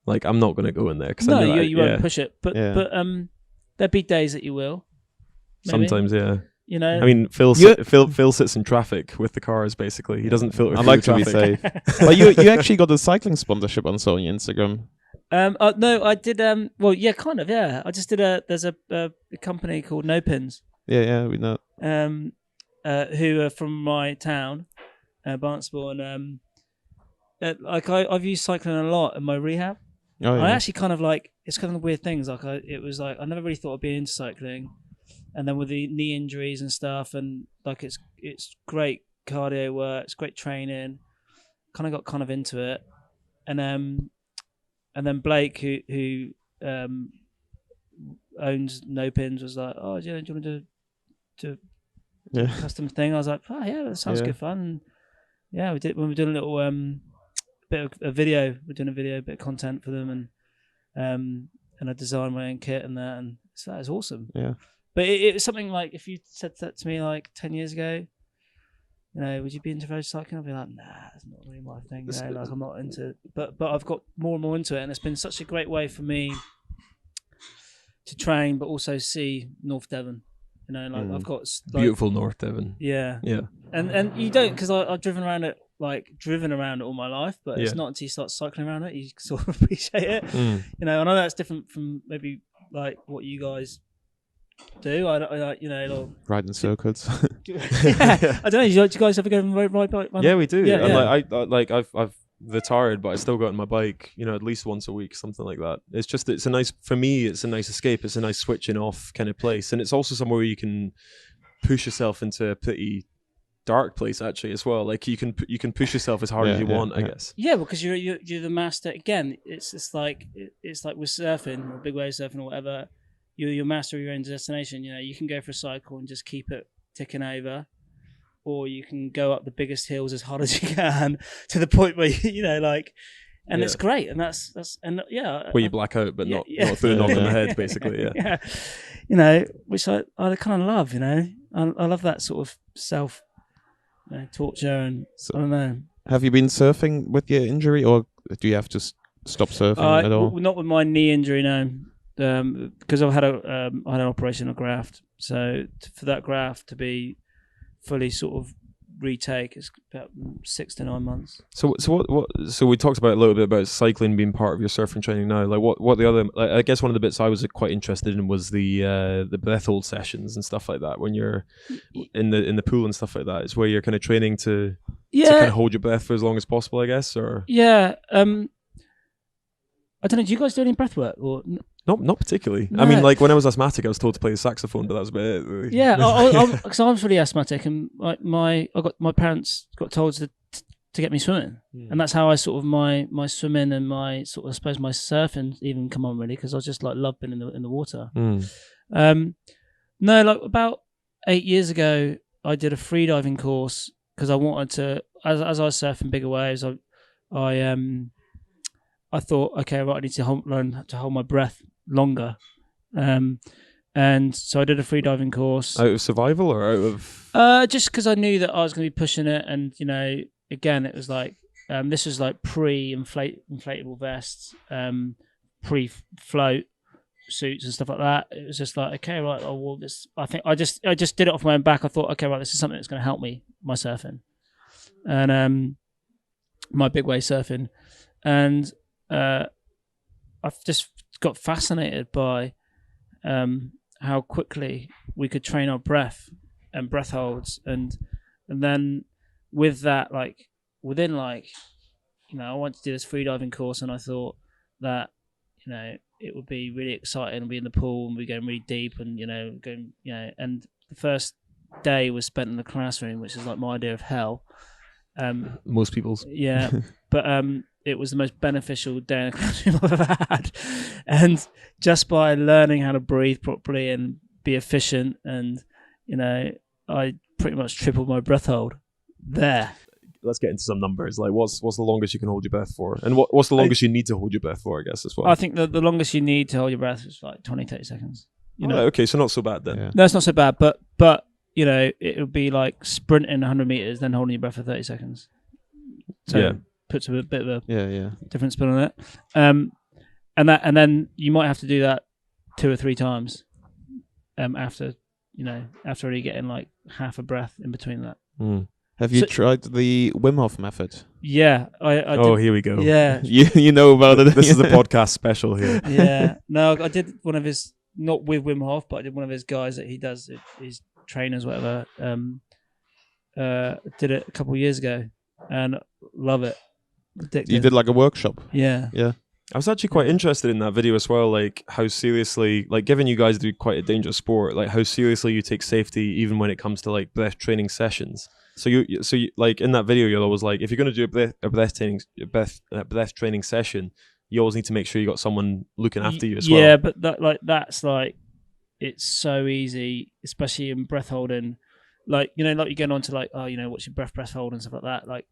Like, I'm not going to go in there. No, you won't push it. But there'll be days that you will. Maybe. Sometimes, yeah. I mean, Phil sits in traffic with the cars. Basically, he doesn't filter. I like to be safe. But you actually got a cycling sponsorship on Sony Instagram. No, I did. Well, yeah, kind of. Yeah, I just did There's a company called No Pins. Yeah, we know. Who are from my town, Barnstable, and I've used cycling a lot in my rehab. Oh, yeah. I actually kind of like, it's kind of weird things. Like I never really thought I'd be into cycling. And then with the knee injuries and stuff, and like it's great cardio work, it's great training. Kind of got into it, and then Blake, who owns No Pins was like, "Oh, do you want to do Yeah. a custom thing?" I was like, "Oh yeah, that sounds good fun." And yeah, we did when we were doing a little bit of a video. We're doing a video, bit of content for them, and I designed my own kit and that, and so that was awesome. Yeah. But it was something like, if you said that to me like 10 years ago, would you be into road cycling? I'd be like, nah, that's not really my thing. Like, I'm not into it. But I've got more and more into it, and it's been such a great way for me to train, but also see North Devon. I've got beautiful North Devon. Yeah. Yeah. And you don't, because I've driven around it all my life, but it's not until you start cycling around it you sort of appreciate it. I know that's different from maybe like what you guys do. Ride in circuits. I don't know. Do you guys ever go and ride bike? Yeah, we do. Yeah, and I've retired, but I still go out on my bike, at least once a week, something like that. It's a nice escape. It's a nice switching off kind of place, and it's also somewhere where you can push yourself into a pretty dark place actually as well. Like you can push yourself as hard as you want, I guess. Yeah, because you're the master. Again, it's like with surfing or big wave surfing or whatever. You're master of your own destination. You can go for a cycle and just keep it ticking over, or you can go up the biggest hills as hard as you can to the point where and it's great. And that's where you black out, but not through a knock on the head, basically. Yeah. Which I kind of love. I love that sort of self torture, and I don't know. Have you been surfing with your injury, or do you have to stop surfing at all? Not with my knee injury, no. Because I had an operation on a graft, so for that graft to be fully sort of retake is about 6 to 9 months. So we talked about a little bit about cycling being part of your surfing training now. Like what the other, I guess one of the bits I was quite interested in was the breath hold sessions and stuff like that. When you're in the pool and stuff like that, is where you're kind of training to kind of hold your breath for as long as possible, I guess. Or I don't know. Do you guys do any breath work or? Not particularly. No. I mean, like when I was asthmatic, I was told to play the saxophone, but that was about it. Yeah, because I was really asthmatic, and my parents got told to get me swimming, and that's how I sort of my swimming and my sort of, I suppose, my surfing even come on, really, because I just love being in the water. No, about 8 years ago, I did a freediving course because I wanted to, as I was surfing bigger waves, I thought, okay, right, I need to learn to hold my breath longer. And so I did a freediving course. Out of survival or out of? Just because I knew that I was going to be pushing it. And, again, it was like, this was like pre-inflatable vests, pre-float suits and stuff like that. It was just like, okay, right, I think I just did it off my own back. I thought, okay, right, this is something that's going to help me, my surfing. And my big wave surfing. And I've just got fascinated by how quickly we could train our breath and breath holds, and then with that, within I wanted to do this freediving course, and I thought that it would be really exciting and be in the pool and be going really deep and and the first day was spent in the classroom, which is like my idea of hell. Most people's. Yeah, but it was the most beneficial day in the classroom I've ever had. And just by learning how to breathe properly and be efficient, and, I pretty much tripled my breath hold there. Let's get into some numbers. Like, what's the longest you can hold your breath for? And what's the longest you need to hold your breath for, I guess, as well? I think the longest you need to hold your breath is like 20, 30 seconds. Okay, so not so bad then. Yeah. No, it's not so bad, but it would be like sprinting 100 meters, then holding your breath for 30 seconds. So puts a bit of a different spin on it. And then you might have to do that 2 or 3 times after already getting like half a breath in between that. Have you tried the Wim Hof method? Yeah, I did. Here we go. Yeah, you know about it. This is a podcast special here. Yeah, no, I did one of his, not with Wim Hof, but I did one of his guys that he does, his trainers, whatever. Did it a couple of years ago, and love it. Addictive. You did like a workshop. Yeah. I was actually quite interested in that video as well, like how seriously, like given you guys do quite a dangerous sport, like how seriously you take safety even when it comes to like breath training sessions. So you like in that video, you're always like, if you're going to do a breath training session, you always need to make sure you got someone looking after you as well. Yeah, but that's like it's so easy, especially in breath holding. Like, you know, like you're going on to like, oh, you know, what's your breath hold and stuff like that. Like,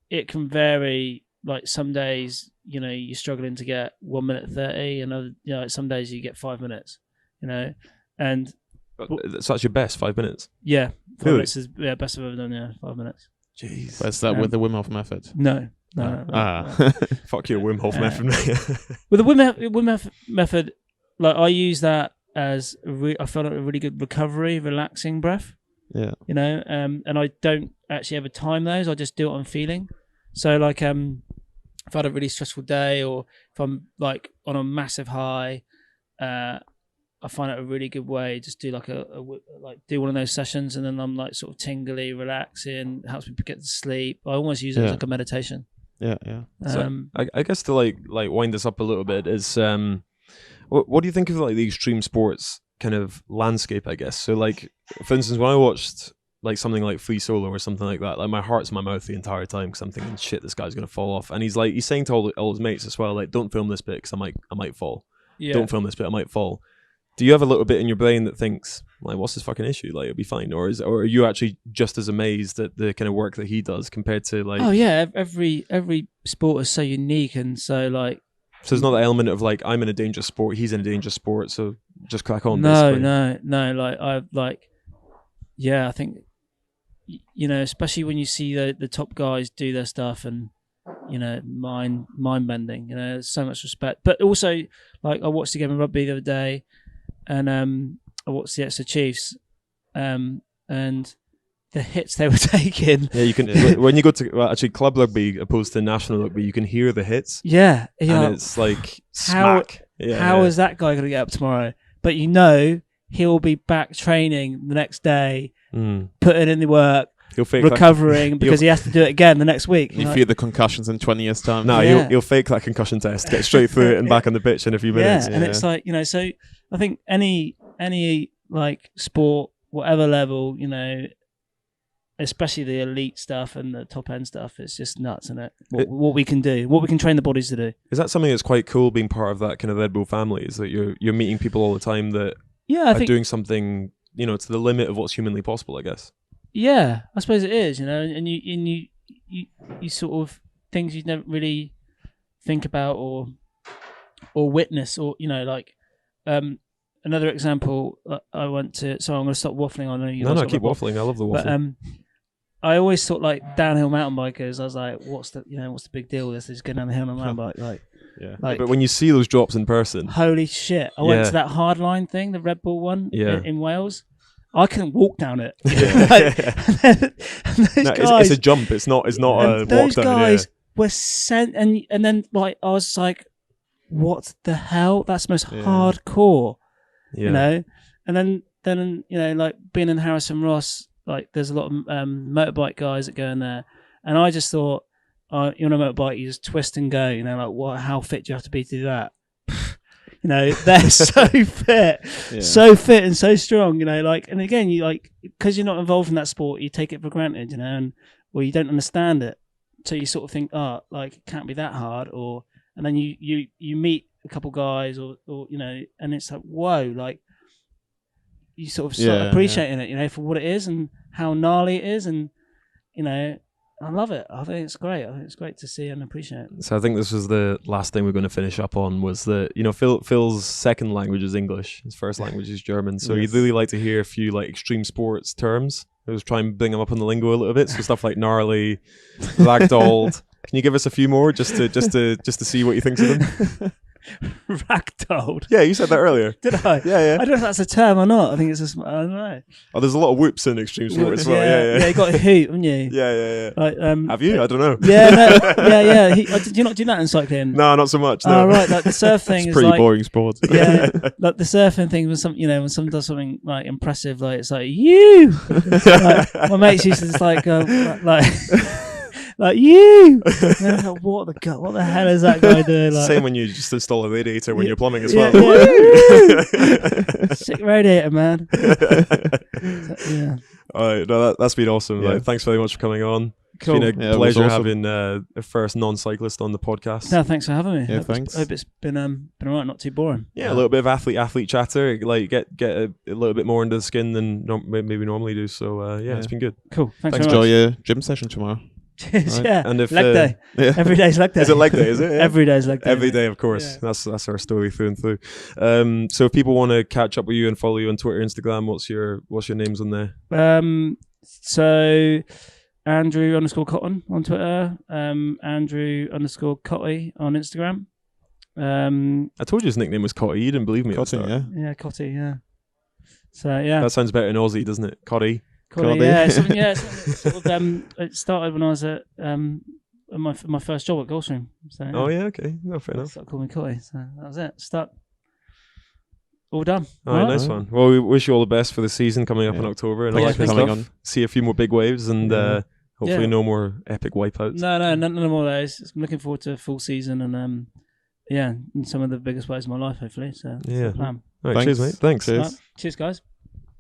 it can vary. Like some days, you know, you're struggling to get 1 minute 30, and other, you know, some days you get 5 minutes, you know, and so that's your best 5 minutes. Yeah, 5 really? minutes is best I've ever done. Yeah, 5 minutes. Jeez, But is that with the Wim Hof method? No. Fuck your Wim Hof method. With the Wim Hof method, like I use that as I felt like a really good recovery, relaxing breath. Yeah, you know, and I don't actually ever time those. I just do it on feeling. So like, if I had a really stressful day, or if I'm like on a massive high, I find it a really good way. Just do like do one of those sessions, and then I'm like sort of tingly, relaxing. Helps me get to sleep. I almost use it as like a meditation. Yeah. So I guess to like wind this up a little bit is, what do you think of like the extreme sports kind of landscape? I guess so. Like for instance, when I watched like something like Free Solo or something like that, like my heart's in my mouth the entire time because I'm thinking, shit, this guy's gonna fall off. And he's saying to all his mates as well, like, don't film this bit because I might fall. Yeah. Don't film this bit, I might fall. Do you have a little bit in your brain that thinks, like, what's his fucking issue? Like, it'll be fine, or are you actually just as amazed at the kind of work that he does compared to like? Oh yeah, every sport is so unique, and so like. So there's not the element of like, I'm in a dangerous sport, he's in a dangerous sport, so just crack on. No. Basically. I think, you know, especially when you see the top guys do their stuff, and you know, mind bending. You know, there's so much respect. But also, like, I watched the game of rugby the other day, and I watched the Exeter Chiefs, and the hits they were taking. Yeah, you can when you go to actually club rugby opposed to national rugby, you can hear the hits. Yeah, and it's like smack. How is that guy going to get up tomorrow? But you know, he'll be back training the next day, putting in the work, he'll fake recovering because he has to do it again the next week. You feel the concussions in 20 years' time. No, he'll fake that concussion test, get straight through it and back on the pitch in a few minutes. Yeah, and it's like, you know, so I think any like sport, whatever level, you know, especially the elite stuff and the top end stuff, it's just nuts, isn't it? What we can do, what we can train the bodies to do. Is that something that's quite cool being part of that kind of Red Bull family? Is that you're meeting people all the time that I think doing something, you know, to the limit of what's humanly possible, I guess. Yeah, I suppose it is, you know, and you sort of things you'd never really think about or witness, or you know, like another example. I went to. So I'm going to stop waffling. I know you. No, keep waffling. I love the waffle. But I always thought like downhill mountain bikers. I was like, what's the big deal with this? They just go down the hill on a mountain bike, like. Yeah. Like, but when you see those drops in person, holy shit! I went to that hardline thing, the Red Bull one in Wales. I couldn't walk down it. It's a jump. It's not a walk down. Those guys were sent, and then like I was like, what the hell? That's most hardcore, you know. And then you know, like being in Harrison Ross, like there's a lot of motorbike guys that go in there, and I just thought, you're on a motorbike, you just twist and go. You know, like what? How fit do you have to be to do that? You know, they're so fit, so fit and so strong, you know, like, and again, you like, because you're not involved in that sport, you take it for granted, you know, or you don't understand it. So you sort of think, like, it can't be that hard, and then you meet a couple guys or, you know, and it's like, whoa, like, you sort of start appreciating it, you know, for what it is and how gnarly it is. And, you know, I love it. I think it's great. I think it's great to see and appreciate it. So I think this was the last thing we're going to finish up on, was that, you know, Phil's second language is English. His first language is German. So he'd really like to hear a few like extreme sports terms. I was trying to bring them up on the lingo a little bit. So stuff like gnarly, ragdolled. Can you give us a few more just to see what you think of them? Ragdolled. Yeah, you said that earlier. Did I? Yeah. I don't know if that's a term or not. I think it's just, I don't know. Oh, there's a lot of whoops in extreme sport as well. Yeah, you got a hoop, haven't you? Yeah. Like, have you? I don't know. Yeah. Did you not do that in cycling? No, not so much. No. Oh, right. Like the surf thing is pretty like, boring sport. Yeah, like the surfing thing was some, you know, when someone does something like impressive, like it's like you. Like, my mates used to just like like you. Like, what the hell is that guy doing? Like, same when you just install a radiator when you're plumbing as well. Sick radiator, man. All right, no, that's been awesome. Yeah. Like, thanks very much for coming on. Cool. It's been a Yeah, it was pleasure awesome. having a first non-cyclist on the podcast. No, thanks for having me. Yeah, thanks. Hope it's been alright, not too boring. Yeah, a little bit of athlete chatter, like get a little bit more into the skin than maybe we normally do. So yeah, it's been good. Cool. Thanks Thanks, very Enjoy much. your gym session tomorrow. Cheers. Right. Yeah. And if leg day. Yeah. Every day's leg day. is it leg day? Is it? Yeah. Every day's leg day. Every mate. day, of course. Yeah. That's our story through and through. So if people want to catch up with you and follow you on Twitter, Instagram, what's your names on there? So Andrew _Cotton on Twitter. Andrew _Cotty on Instagram. I told you his nickname was Cotty. You didn't believe me. at the Cotton, start. yeah. Yeah, Cotty. Yeah. So yeah. That sounds better in Aussie, doesn't it? Cotty. Cotty, Cotty. yeah, something that sort of, it started when I was at my first job at Gulfstream. So, Oh yeah, okay. No, fair enough. Started calling me Cotty, so that was it. Stuck. All done. All right, nice one. Well, we wish you all the best for the season coming up in Yeah. October and Thanks all that for kind of coming stuff. See a few more big waves and hopefully Yeah. no more epic wipeouts. No, none more of those. I'm looking forward to a full season and and some of the biggest waves of my life, hopefully. So that's Yeah. the plan. All right, Thanks. cheers, mate. Thanks. Cheers. Right, cheers, guys.